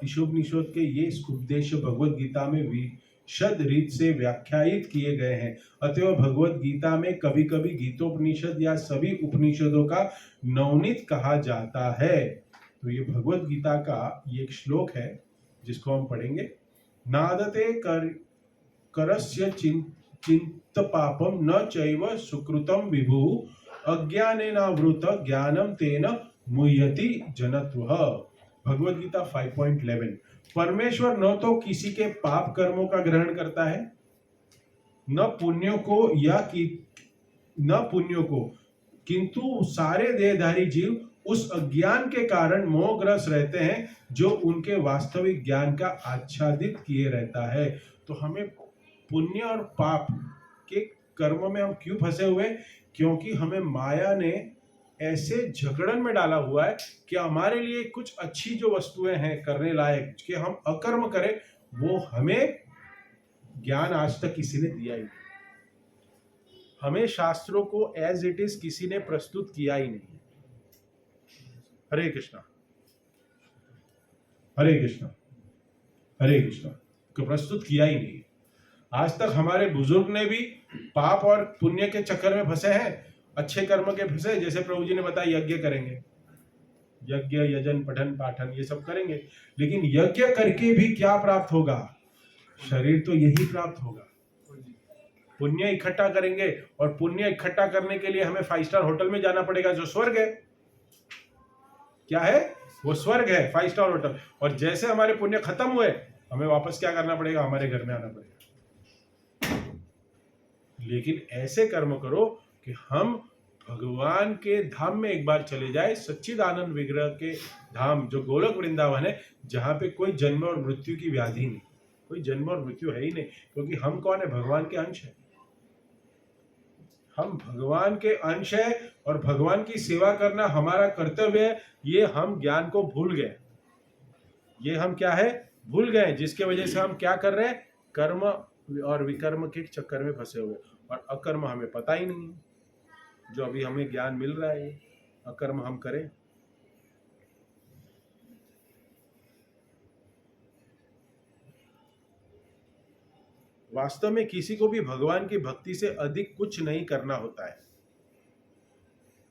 ईशोपनिषद के ये उपदेश भगवद गीता में विशद रीत से व्याख्यायित किए गए हैं। अतएव भगवद गीता में कभी कभी गीतोपनिषद या सभी उपनिषदों का नवनीत कहा जाता है। तो ये भगवद गीता का ये एक श्लोक है जिसको हम पढ़ेंगे। नादते करस्य चिंत पापम न चैव सुकृतम विभु अज्ञानेनावृत ज्ञानम तेन मुह्यति जनत्वः। भगवद गीता 5.11। परमेश्वर न तो किसी के पाप कर्मों का ग्रहण करता है, न पुण्यों को, किंतु सारे देहधारी जीव उस अज्ञान के कारण मोहग्रस्त रहते हैं जो उनके वास्तविक ज्ञान का आच्छादित किए रहता है। तो हमें पुण्य और पाप के कर्म में हम क्यों फंसे हुए? क्योंकि हमें माया ने ऐसे झगड़न में डाला हुआ है कि हमारे लिए कुछ अच्छी जो वस्तुएं हैं करने लायक कि हम अकर्म करें, वो हमें ज्ञान आज तक किसी ने दिया ही नहीं। हमें शास्त्रों को एज इट इज किसी ने प्रस्तुत किया ही नहीं। हरे कृष्णा हरे कृष्णा हरे कृष्णा को प्रस्तुत किया ही नहीं। आज तक हमारे बुजुर्ग ने भी पाप और पुण्य के चक्कर में फंसे हैं अच्छे कर्म के फंसे, जैसे प्रभु जी ने बताया यज्ञ करेंगे, यज्ञ यजन पठन पाठन ये सब करेंगे, लेकिन यज्ञ करके भी क्या प्राप्त होगा? शरीर तो यही प्राप्त होगा। पुण्य इकट्ठा करेंगे, और पुण्य इकट्ठा करने के लिए हमें 5 स्टार होटल में जाना पड़ेगा, जो स्वर्ग है। क्या है वो? स्वर्ग है, 5 स्टार होटल। और जैसे हमारे पुण्य खत्म हुए, हमें वापस क्या करना पड़ेगा? हमारे घर में आना पड़ेगा। लेकिन ऐसे कर्म करो कि हम भगवान के धाम में एक बार चले जाए, सच्चिदानंद विग्रह के धाम, जो गोलोक वृंदावन है, जहां पे कोई जन्म और मृत्यु की व्याधि नहीं, कोई जन्म और मृत्यु है ही नहीं। क्योंकि हम कौन है? भगवान के अंश है। हम भगवान के अंश है, और भगवान की सेवा करना हमारा कर्तव्य है। ये हम ज्ञान को भूल गए, ये हम क्या है? भूल गए, जिसके वजह से हम क्या कर रहे हैं? कर्म और विकर्म के चक्कर में फंसे हुए, और अकर्म हमें पता ही नहीं है। जो अभी हमें ज्ञान मिल रहा है, अकर्म हम करें। वास्तव में किसी को भी भगवान की भक्ति से अधिक कुछ नहीं करना होता है।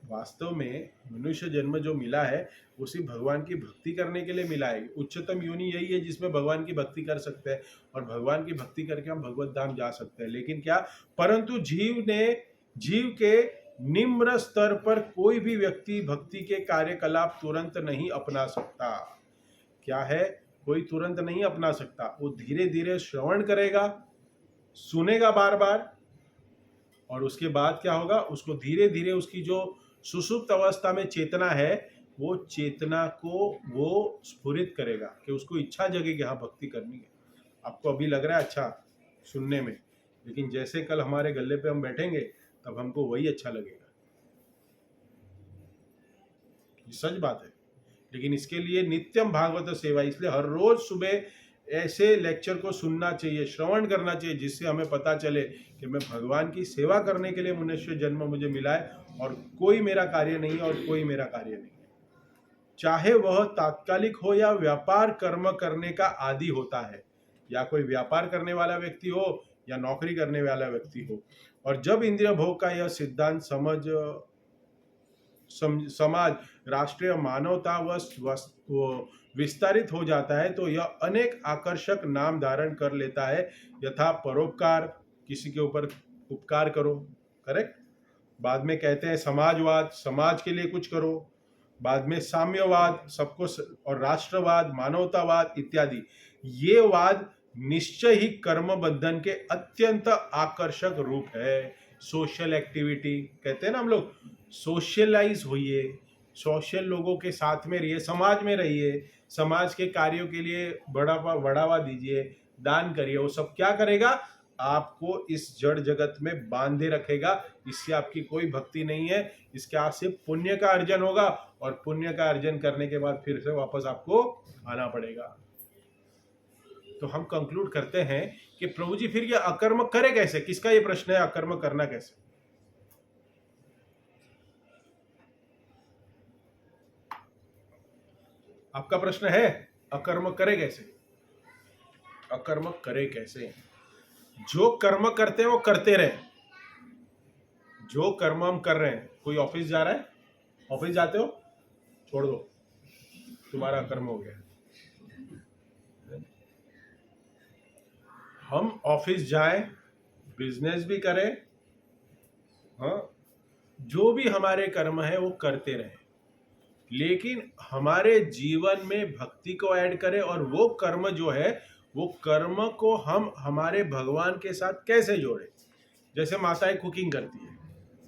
वास्तव में मनुष्य जन्म जो मिला है, उसी भगवान की भक्ति करने के लिए मिला है। उच्चतम योनि यही है जिसमें भगवान की भक्ति कर सकते हैं, और भगवान की भक्ति करके हम भगवत धाम जा सकते हैं। लेकिन क्या? परंतु जीव के निम्न स्तर पर कोई भी व्यक्ति भक्ति के कार्यकलाप तुरंत नहीं अपना सकता। क्या है? कोई तुरंत नहीं अपना सकता। वो धीरे धीरे श्रवण करेगा, सुनेगा बार बार, और उसके बाद क्या होगा? उसको धीरे धीरे उसकी जो सुषुप्त अवस्था में चेतना है, वो चेतना को वो स्फुरित करेगा कि उसको इच्छा जगेगी, हाँ भक्ति करनी है। आपको अभी लग रहा है अच्छा सुनने में, लेकिन जैसे कल हमारे गले पे हम बैठेंगे, तब हमको वही अच्छा लगेगा। ये सच बात है। लेकिन इसके लिए नित्यम भागवत सेवा, इसलिए हर रोज सुबह ऐसे लेक्चर को सुनना चाहिए, श्रवण करना चाहिए, जिससे हमें पता चले कि मैं भगवान की सेवा करने के लिए मनुष्य जन्म मुझे मिला है, और कोई मेरा कार्य नहीं है, और कोई मेरा कार्य नहीं है। चाहे वह तात्कालिक हो या व्यापार कर्म करने का आदि होता है, या कोई व्यापार करने वाला व्यक्ति हो या नौकरी करने वाला व्यक्ति हो। और जब इंद्रिय भोग का यह सिद्धांत समाज, राष्ट्रीय मानवता व विस्तारित हो जाता है, तो यह अनेक आकर्षक नाम धारण कर लेता है। यथा परोपकार, किसी के ऊपर उपकार करो, करेक्ट। बाद में कहते हैं समाजवाद, समाज के लिए कुछ करो। बाद में साम्यवाद, सबको, और राष्ट्रवाद, मानवतावाद इत्यादि। ये वाद निश्चय ही कर्म बंधन के अत्यंत आकर्षक रूप है। सोशल एक्टिविटी कहते हैं ना हम लोग, सोशलाइज होइए, सोशल लोगों के साथ में रहिए, समाज में रहिए, समाज के कार्यों के लिए बढ़ावा दीजिए, दान करिए। वो सब क्या करेगा? आपको इस जड़ जगत में बांधे रखेगा। इससे आपकी कोई भक्ति नहीं है, इसके आप सिर्फ पुण्य का अर्जन होगा, और पुण्य का अर्जन करने के बाद फिर से वापस आपको आना पड़ेगा। तो हम कंक्लूड करते हैं कि प्रभु जी फिर ये अकर्म करे कैसे? किसका ये प्रश्न है, अकर्म करना कैसे? आपका प्रश्न है अकर्म करे कैसे? अकर्म करे कैसे? जो कर्म करते हैं वो करते रहे। जो कर्म हम कर रहे हैं, कोई ऑफिस जा रहा है, ऑफिस जाते हो, छोड़ दो, तुम्हारा कर्म हो गया। हम ऑफिस जाएं, बिजनेस भी करें, हाँ, जो भी हमारे कर्म है वो करते रहें, लेकिन हमारे जीवन में भक्ति को ऐड करें। और वो कर्म जो है, वो कर्म को हम हमारे भगवान के साथ कैसे जोड़ें। जैसे माताएं कुकिंग करती है,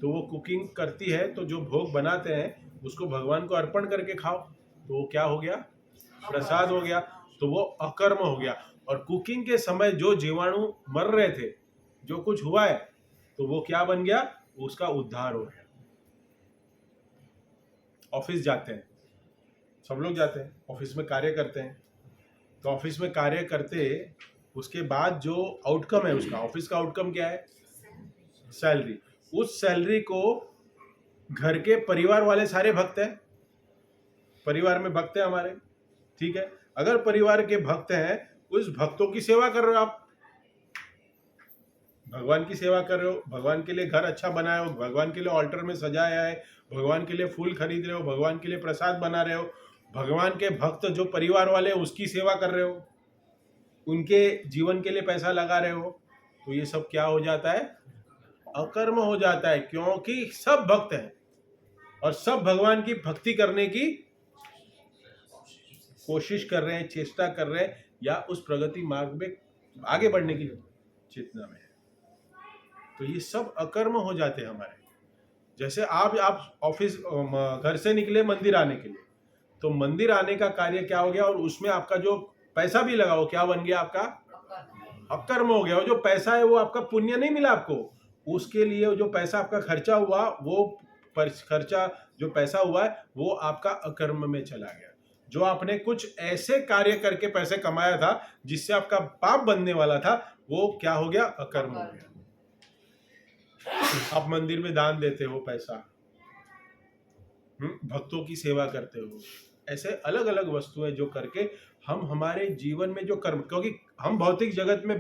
तो वो कुकिंग करती है, तो जो भोग बनाते हैं उसको भगवान को अर्पण करके खाओ, तो वो क्या हो गया? प्रसाद हो गया। तो वो अकर्म हो गया। और कुकिंग के समय जो जीवाणु मर रहे थे, जो कुछ हुआ है, तो वो क्या बन गया? उसका उद्धार हो गया। ऑफिस जाते हैं, सब लोग जाते हैं, ऑफिस में कार्य करते हैं। तो ऑफिस में कार्य करते उसके बाद जो आउटकम है उसका, ऑफिस का आउटकम क्या है? सैलरी। उस सैलरी को घर के परिवार वाले सारे भक्त हैं, परिवार में भक्त हैं हमारे, ठीक है। अगर परिवार के भक्त हैं, उस भक्तों की सेवा कर रहे हो आप, भगवान की सेवा कर रहे हो, भगवान के लिए घर अच्छा बनाए हो, भगवान के लिए ऑल्टर में सजाया है, भगवान के लिए फूल खरीद रहे हो, भगवान के लिए प्रसाद बना रहे हो, भगवान के भक्त जो परिवार वाले हैं उसकी सेवा कर रहे हो, उनके जीवन के लिए पैसा लगा रहे हो, तो ये सब क्या हो जाता है? अकर्म हो जाता है, क्योंकि सब भक्त हैं और सब भगवान की भक्ति करने की कोशिश कर रहे हैं, चेष्टा कर रहे हैं, या उस प्रगति मार्ग में आगे बढ़ने की चेतना में है। तो ये सब अकर्म हो जाते हैं हमारे। जैसे आप ऑफिस घर से निकले मंदिर आने के लिए, तो मंदिर आने का कार्य क्या हो गया, और उसमें आपका जो पैसा भी लगा वो क्या बन गया? आपका अकर्म हो गया। और जो पैसा है वो आपका पुण्य नहीं मिला आपको, उसके लिए जो पैसा आपका खर्चा हुआ, वो खर्चा जो पैसा हुआ है वो आपका अकर्म में चला गया। जो आपने कुछ ऐसे कार्य करके पैसे कमाया था जिससे आपका पाप बनने वाला था, वो क्या हो गया? अकर्म हो गया। आप मंदिर में दान देते हो पैसा, भक्तों की सेवा करते हो, ऐसे अलग अलग वस्तुएं जो करके हम हमारे जीवन में जो कर्म, क्योंकि हम भौतिक जगत में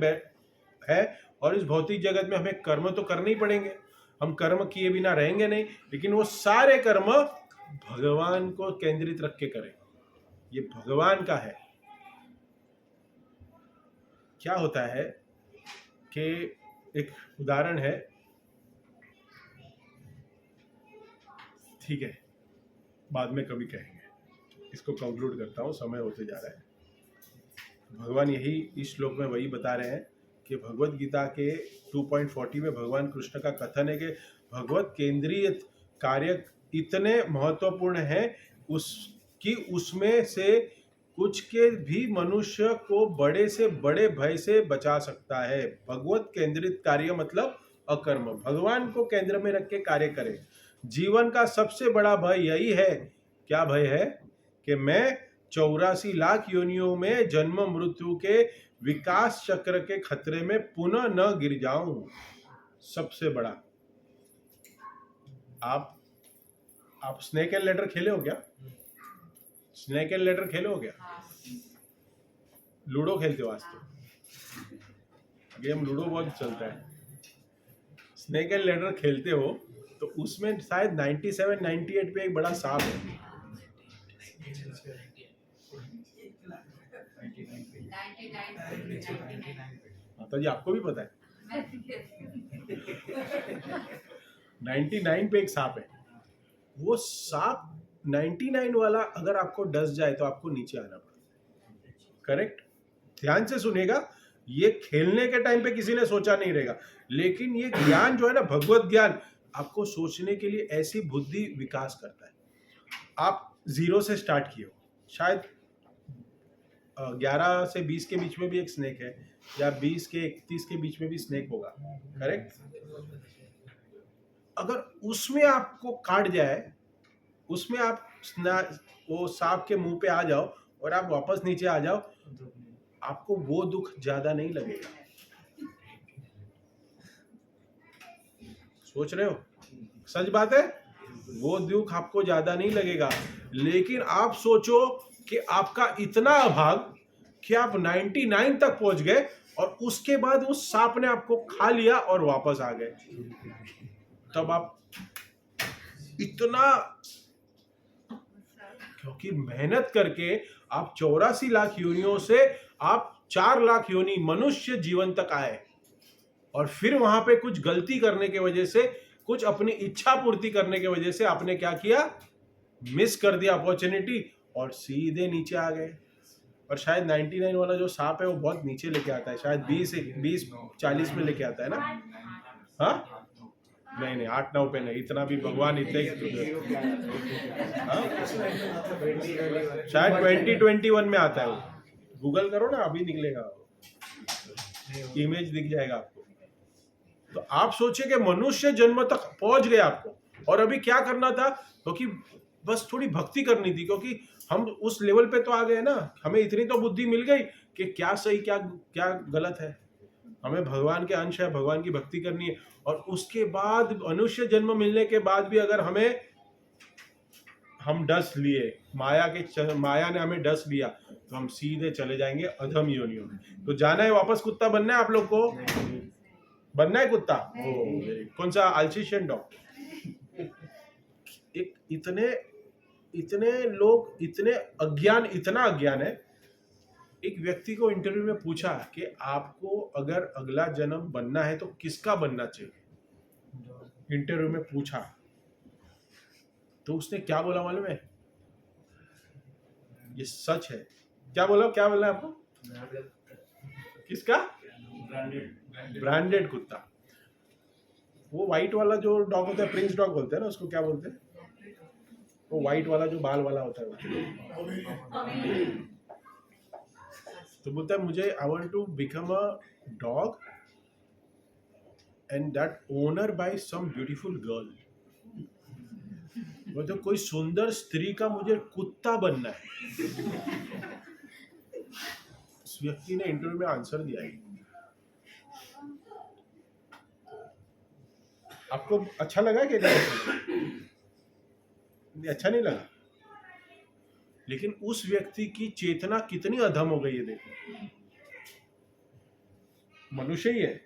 है और इस भौतिक जगत में हमें कर्म तो करने ही पड़ेंगे, हम कर्म किए बिना रहेंगे नहीं, लेकिन वो सारे कर्म भगवान को केंद्रित रख के करें। ये भगवान का है। क्या होता है कि एक उदाहरण है, ठीक है बाद में कभी कहेंगे, इसको कंक्लूड करता हूँ, समय होते जा रहा है। भगवान यही इस श्लोक में वही बता रहे हैं कि भगवत गीता के 2.40 में भगवान कृष्ण का कथन है कि भगवत केंद्रीय कार्य इतने महत्वपूर्ण हैं उसकी उसमें से कुछ के भी मनुष्य को बड़े से बड़े भय से बचा सकता है। भगवत केंद्रित कार्य मतलब अकर्म, भगवान को केंद्र में रख के कार्य करें। जीवन का सबसे बड़ा भय यही है। क्या भय है? कि मैं 84 लाख योनियों में जन्म मृत्यु के विकास चक्र के खतरे में पुनः न गिर जाऊं। सबसे बड़ा। आप स्नेक एंड लेडर खेले हो क्या? स्नेक एंड लेडर खेले हो क्या? लूडो खेलते हो? आज तो गेम लूडो बहुत चलता है। स्नेक एंड लेडर खेलते हो तो उसमें शायद 97 98 पे एक बड़ा सांप है। 99 माता जी आपको भी पता है 99 पे एक सांप है। वो सांप 99 वाला अगर आपको डस जाए तो आपको नीचे आना पड़ेगा। करेक्ट? ध्यान से सुनेगा, ये खेलने के टाइम पे किसी ने सोचा नहीं रहेगा, लेकिन ये ज्ञान जो है ना, भगवत ज्ञान आपको सोचने के लिए ऐसी बुद्धि विकास करता है। आप 0 से स्टार्ट किए हो, शायद 11 से 20 के बीच में भी एक स्नेक है, या 20 के 31 के बीच में भी स्नेक होगा। करेक्ट? अगर उसमें आपको काट जाए, उसमें आप वो सांप के मुंह पे आ जाओ और आप वापस नीचे आ जाओ, आपको वो दुख ज्यादा नहीं लगेगा। सोच रहे हो? सच बात है, वो दुख आपको ज्यादा नहीं लगेगा। लेकिन आप सोचो कि आपका इतना अभाग कि आप 99 तक पहुंच गए और उसके बाद उस सांप ने आपको खा लिया और वापस आ गए, तब आप इतना, क्योंकि मेहनत करके आप 84 लाख योनियों से आप 4 लाख योनि मनुष्य जीवन तक आए, और फिर वहां पे कुछ गलती करने की वजह से, कुछ अपनी इच्छा पूर्ति करने की वजह से आपने क्या किया? मिस कर दिया अपॉर्चुनिटी और सीधे नीचे आ गए। और शायद 99 वाला जो सांप है वो बहुत नीचे लेके आता है, शायद 20-40 में लेके आता है ना? हाँ नहीं 8-9 पे नहीं, इतना भी भगवान इतने, शायद 2021 में आता है वो। गूगल करो ना, अभी निकलेगा, इमेज दिख जाएगा आपको। तो आप सोचिए कि मनुष्य जन्म तक पहुंच गए आपको, और अभी क्या करना था? क्योंकि बस थोड़ी भक्ति करनी थी, क्योंकि हम उस लेवल पे तो आ गए ना, हमें इतनी तो बुद्धि मिल गई कि क्या सही क्या क्या गलत है। हमें भगवान के अंश है, भगवान की भक्ति करनी है। और उसके बाद मनुष्य जन्म मिलने के बाद भी अगर हम डस लिए, माया ने हमें डस लिया, तो हम सीधे चले जाएंगे अधम योनियों में। तो जाना है वापस कुत्ता बनना है आप लोग को? बनना है कुत्ता? ओ, कौन सा? Alsatian dog. एक इतने लोग इतने अज्ञान, इतना अज्ञान है। एक व्यक्ति को इंटरव्यू में पूछा कि आपको अगर अगला जन्म बनना है तो किसका बनना चाहिए, इंटरव्यू में पूछा, तो उसने क्या बोला मालूम है? ये सच है। क्या बोला है आपको? किसका? ब्रांडेड कुत्ता। वो व्हाइट वाला जो डॉग होता है, प्रिंस डॉग बोलते हैं ना उसको, क्या बोलते हैं वो व्हाइट वाला जो बाल वाला होता है वो। तो बोलता है मुझे I want to become a dog and that owner by some beautiful girl. वो तो कोई सुंदर स्त्री का मुझे कुत्ता बनना है। उस व्यक्ति ने इंटरव्यू में आंसर दिया है। आपको अच्छा लगा कि नहीं? अच्छा नहीं लगा। लेकिन उस व्यक्ति की चेतना कितनी अधम हो गई है देखो। मनुष्य ही है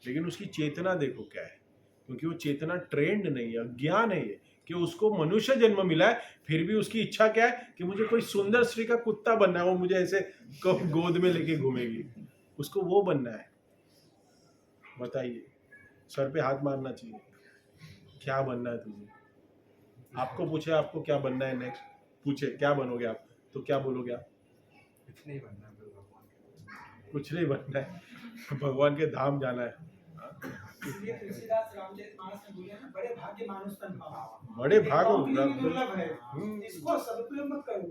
लेकिन उसकी चेतना देखो क्या है, क्योंकि वो चेतना ट्रेंड नहीं है, अज्ञान है ये कि उसको मनुष्य जन्म मिला है, फिर भी उसकी इच्छा क्या है कि मुझे कोई सुंदर स्त्री का कुत्ता बनना है, वो मुझे ऐसे गोद में लेके घूमेगी, उसको वो बनना है। बताइए, सर पे हाथ मारना चाहिए। क्या बनना है तुझे? आपको पूछे आपको क्या बनना है नेक्स्ट, पूछे क्या बनोगे आप, तो क्या बोलोगे आप? कुछ नहीं बनना है भगवान। कुछ नहीं बनना है, भगवान के धाम जाना है। इसलिए तुलसीदास रामचरितमानस में बोले ना, बड़े भाग्य मानुष तन पावा। बड़े भाग हो, नौकरी में दुर्लभ है, इसको सदुपयोग मत करो,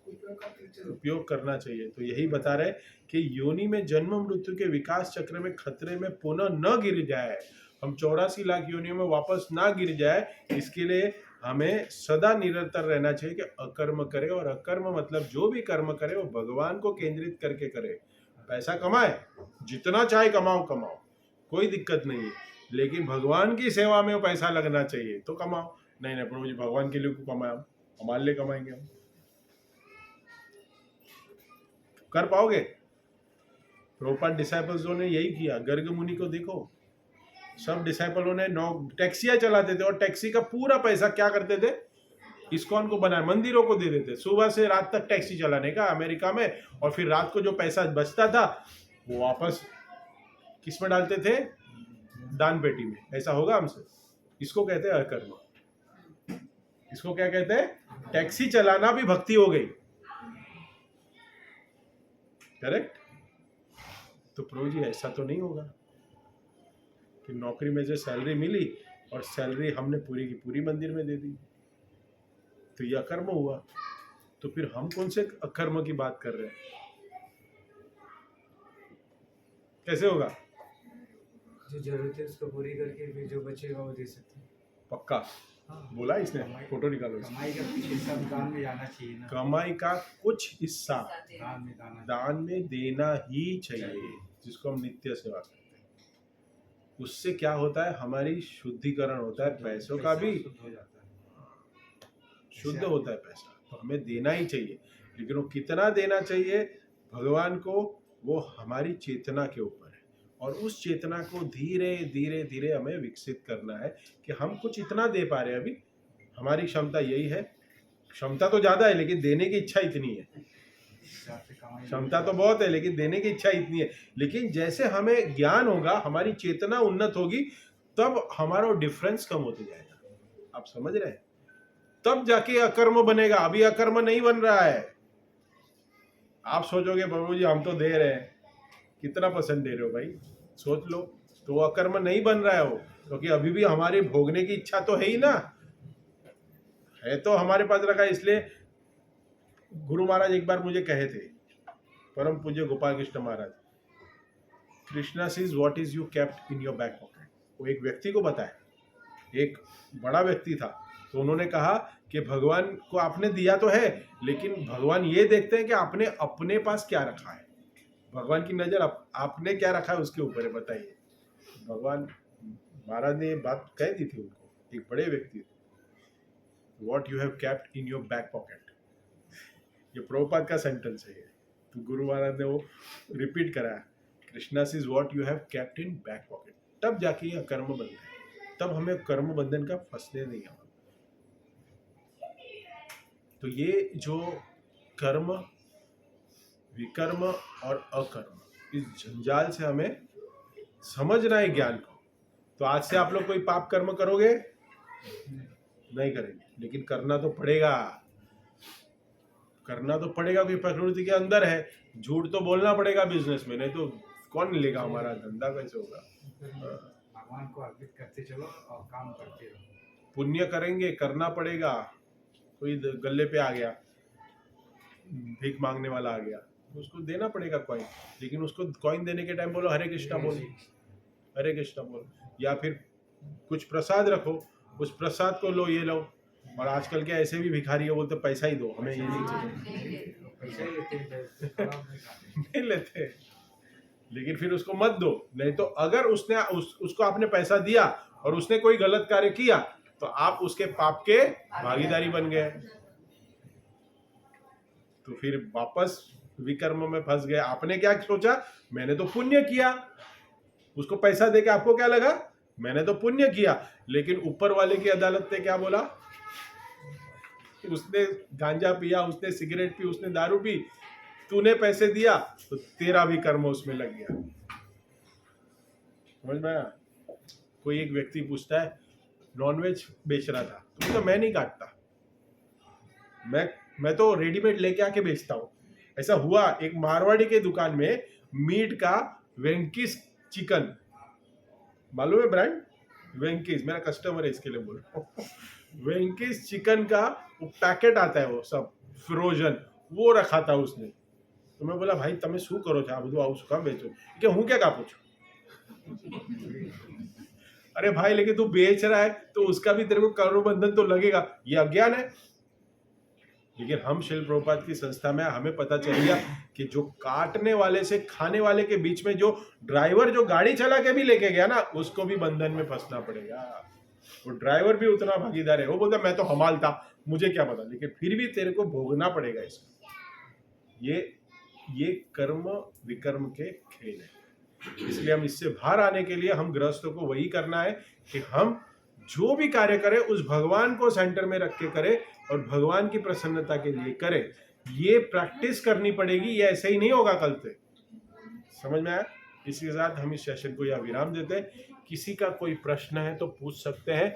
उपयोग करके चलो। उपयोग करना चाहिए। तो यही बता रहे कि योनि में जन्म मृत्यु के विकास चक्र में खतरे में पुनः न गिर जाए, हम 84 लाख योनियों में वापस ना गिर जाए, इसके लिए हमें सदा निरंतर रहना चाहिए कि अकर्म करे। और अकर्म मतलब जो भी कर्म करे वो भगवान को केंद्रित करके करे। पैसा कमाए, जितना चाहे कमाओ, कोई दिक्कत नहीं है, लेकिन भगवान की सेवा में वो पैसा लगना चाहिए तो कमाओ। नहीं प्रभु जी भगवान के लिए क्यों कमाए, हम हमारे लिए कमाएंगे, हम कर पाओगे? प्रभुपाद डिसाइपल्स ने यही किया। गर्ग मुनि को देखो, सब डिसाइपलों ने टैक्सियां चलाते थे और टैक्सी का पूरा पैसा क्या करते थे? इस्कॉन को बनाए, मंदिरों को दे देते, सुबह से रात तक टैक्सी चलाने का अमेरिका में। और फिर रात को जो पैसा बचता था वो वापस किस में डालते थे? दान पेटी में। ऐसा होगा हमसे? इसको कहते हैं अकर्म। इसको क्या कहते हैं? टैक्सी चलाना भी भक्ति हो गई। करेक्ट? तो प्रभु जी ऐसा तो नहीं होगा कि नौकरी में जो सैलरी मिली और सैलरी हमने पूरी की पूरी मंदिर में दे दी, तो ये अकर्म हुआ। तो फिर हम कौन से अकर्म की बात कर रहे हैं? कैसे होगा? जो जरूरत है उसको पूरी करके फिर जो बचेगा वो दे सकते हैं। पक्का बोला इसने, फोटो निकालो। कमाई का कुछ हिस्सा दान में जाना चाहिए ना। कमाई का कुछ हिस्सा दान में देना ही चाहिए, जिसको हम नित्य सेवा करते हैं। उससे क्या होता है? हमारी शुद्धिकरण होता है, पैसों का भी हो जाता है। शुद्ध होता है पैसा, तो हमें देना ही चाहिए। लेकिन वो कितना देना चाहिए भगवान को, वो हमारी चेतना के ऊपर है। और उस चेतना को धीरे धीरे धीरे हमें विकसित करना है कि हम कुछ इतना दे पा रहे हैं। अभी हमारी क्षमता यही है, क्षमता तो ज़्यादा है लेकिन देने की इच्छा इतनी है। क्षमता तो बहुत है लेकिन देने की इच्छा इतनी है। लेकिन जैसे हमें ज्ञान होगा, हमारी चेतना उन्नत होगी, तब हमारा डिफरेंस कम होते जाएगा। आप समझ रहे हैं? तब जाके अकर्म बनेगा। अभी अकर्म नहीं बन रहा है। आप सोचोगे प्रभु जी हम तो दे रहे हैं, कितना % दे रहे हो भाई? सोच लो। तो वो अकर्म नहीं बन रहा है वो, क्योंकि अभी भी हमारी भोगने की इच्छा तो है ही ना, है तो हमारे पास रखा है। इसलिए गुरु महाराज एक बार मुझे कहे थे, परम पूज्य Gopal Krishna Maharaj, Krishna seize what is you kept in your back pocket. वो एक व्यक्ति को बताया, एक बड़ा व्यक्ति था, तो उन्होंने कहा कि भगवान को आपने दिया तो है, लेकिन भगवान ये देखते हैं कि आपने अपने पास क्या रखा है। भगवान की नजर आपने क्या रखा है उसके ऊपर है। बताइए, भगवान महाराज ने ये बात कह दी थी उनको, एक बड़े व्यक्ति, what you have kept in your back pocket. ये प्रभुपाद का सेंटेंस है ये, तो गुरु महाराज ने वो रिपीट कराया, Krishna seize what you have kept in back pocket. तब जाके ये अकर्म बनते हैं, तब हमें कर्म बंधन का फंसने नहीं आना। तो ये जो कर्म, विकर्म और अकर्म, इस जंजाल से हमें समझना है ज्ञान को। तो आज से आप लोग कोई पाप कर्म करोगे नहीं करेंगे, लेकिन करना तो पड़ेगा, करना तो पड़ेगा, क्योंकि प्रकृति के अंदर है। झूठ तो बोलना पड़ेगा बिजनेस में, नहीं तो कौन लेगा, हमारा धंधा कैसे होगा। भगवान को अर्पित करते चलो और काम करते रहो। पुण्य करेंगे, करना पड़ेगा। कोई गले पे आ गया, भीख मांगने वाला आ गया, उसको देना पड़ेगा कॉइन, लेकिन उसको कॉइन देने के टाइम बोलो हरे कृष्णा बोलो, हरे कृष्णा बोलो। या फिर कुछ प्रसाद रखो, उस प्रसाद को लो, ये लो। और आजकल के ऐसे भी भिखारी है, बोलते पैसा ही दो, हमें ये नहीं चाहिए, पैसा ही लेते हैं, खराब नहीं खाते। नहीं लेते। लेकिन फिर उसको मत दो, नहीं तो अगर उसने उसको आपने पैसा दिया और उसने कोई गलत कार्य किया तो आप उसके पाप के भागीदारी बन गए, तो फिर वापस विकर्म में फंस गए। आपने क्या सोचा, मैंने तो पुण्य किया, उसको पैसा देके आपको क्या लगा, मैंने तो पुण्य किया। लेकिन ऊपर वाले की अदालत ने क्या बोला, उसने गांजा पिया, उसने सिगरेट पी, उसने दारू पी, तूने पैसे दिया तो तेरा भी कर्म उसमें लग गया। समझ में आया? कोई एक व्यक्ति पूछता है, नॉनवेज बेच रहा था, तो मैं नहीं काटता, मैं तो रेडीमेड लेके आके बेचता हूँ। ऐसा हुआ, एक मारवाड़ी के दुकान में मीट का वेंकीस चिकन, मालूम है ब्रांड वेंकीस, मेरा कस्टमर है इसके लिए बोल रहा हूँ। वेंकीस चिकन का वो पैकेट आता है, वो सब फ्रोजन, वो रखा था उसने। तो मैं बोला भाई તમે શું કરો છો, આ બધું આવું શું કામ बेचो, कि હું क्या कापूँ છું। अरे भाई लेकिन तू बेच रहा है तो उसका भी तेरे को कर्म बंधन तो लगेगा, ये अज्ञान है। लेकिन हम शिल प्रभुपाद की संस्था में हमें पता चल गया कि जो काटने वाले से खाने वाले के बीच में जो ड्राइवर जो गाड़ी चला के भी लेके गया ना, उसको भी बंधन में फंसना पड़ेगा। वो ड्राइवर भी उतना भागीदार है, वो बोलता मैं तो हमाल था, मुझे क्या पता, लेकिन फिर भी तेरे को भोगना पड़ेगा इसको। ये कर्म विकर्म के खेल है। इसलिए हम इससे बाहर आने के लिए हम गृहस्थों को वही करना है कि हम जो भी कार्य करें उस भगवान को सेंटर में रख के करें और भगवान की प्रसन्नता के लिए करें। ये प्रैक्टिस करनी पड़ेगी, ये ऐसे ही नहीं होगा कल से। समझ में आया? इसी के साथ हम इस सेशन को यहाँ विराम देते हैं। किसी का कोई प्रश्न है तो पूछ सकते हैं।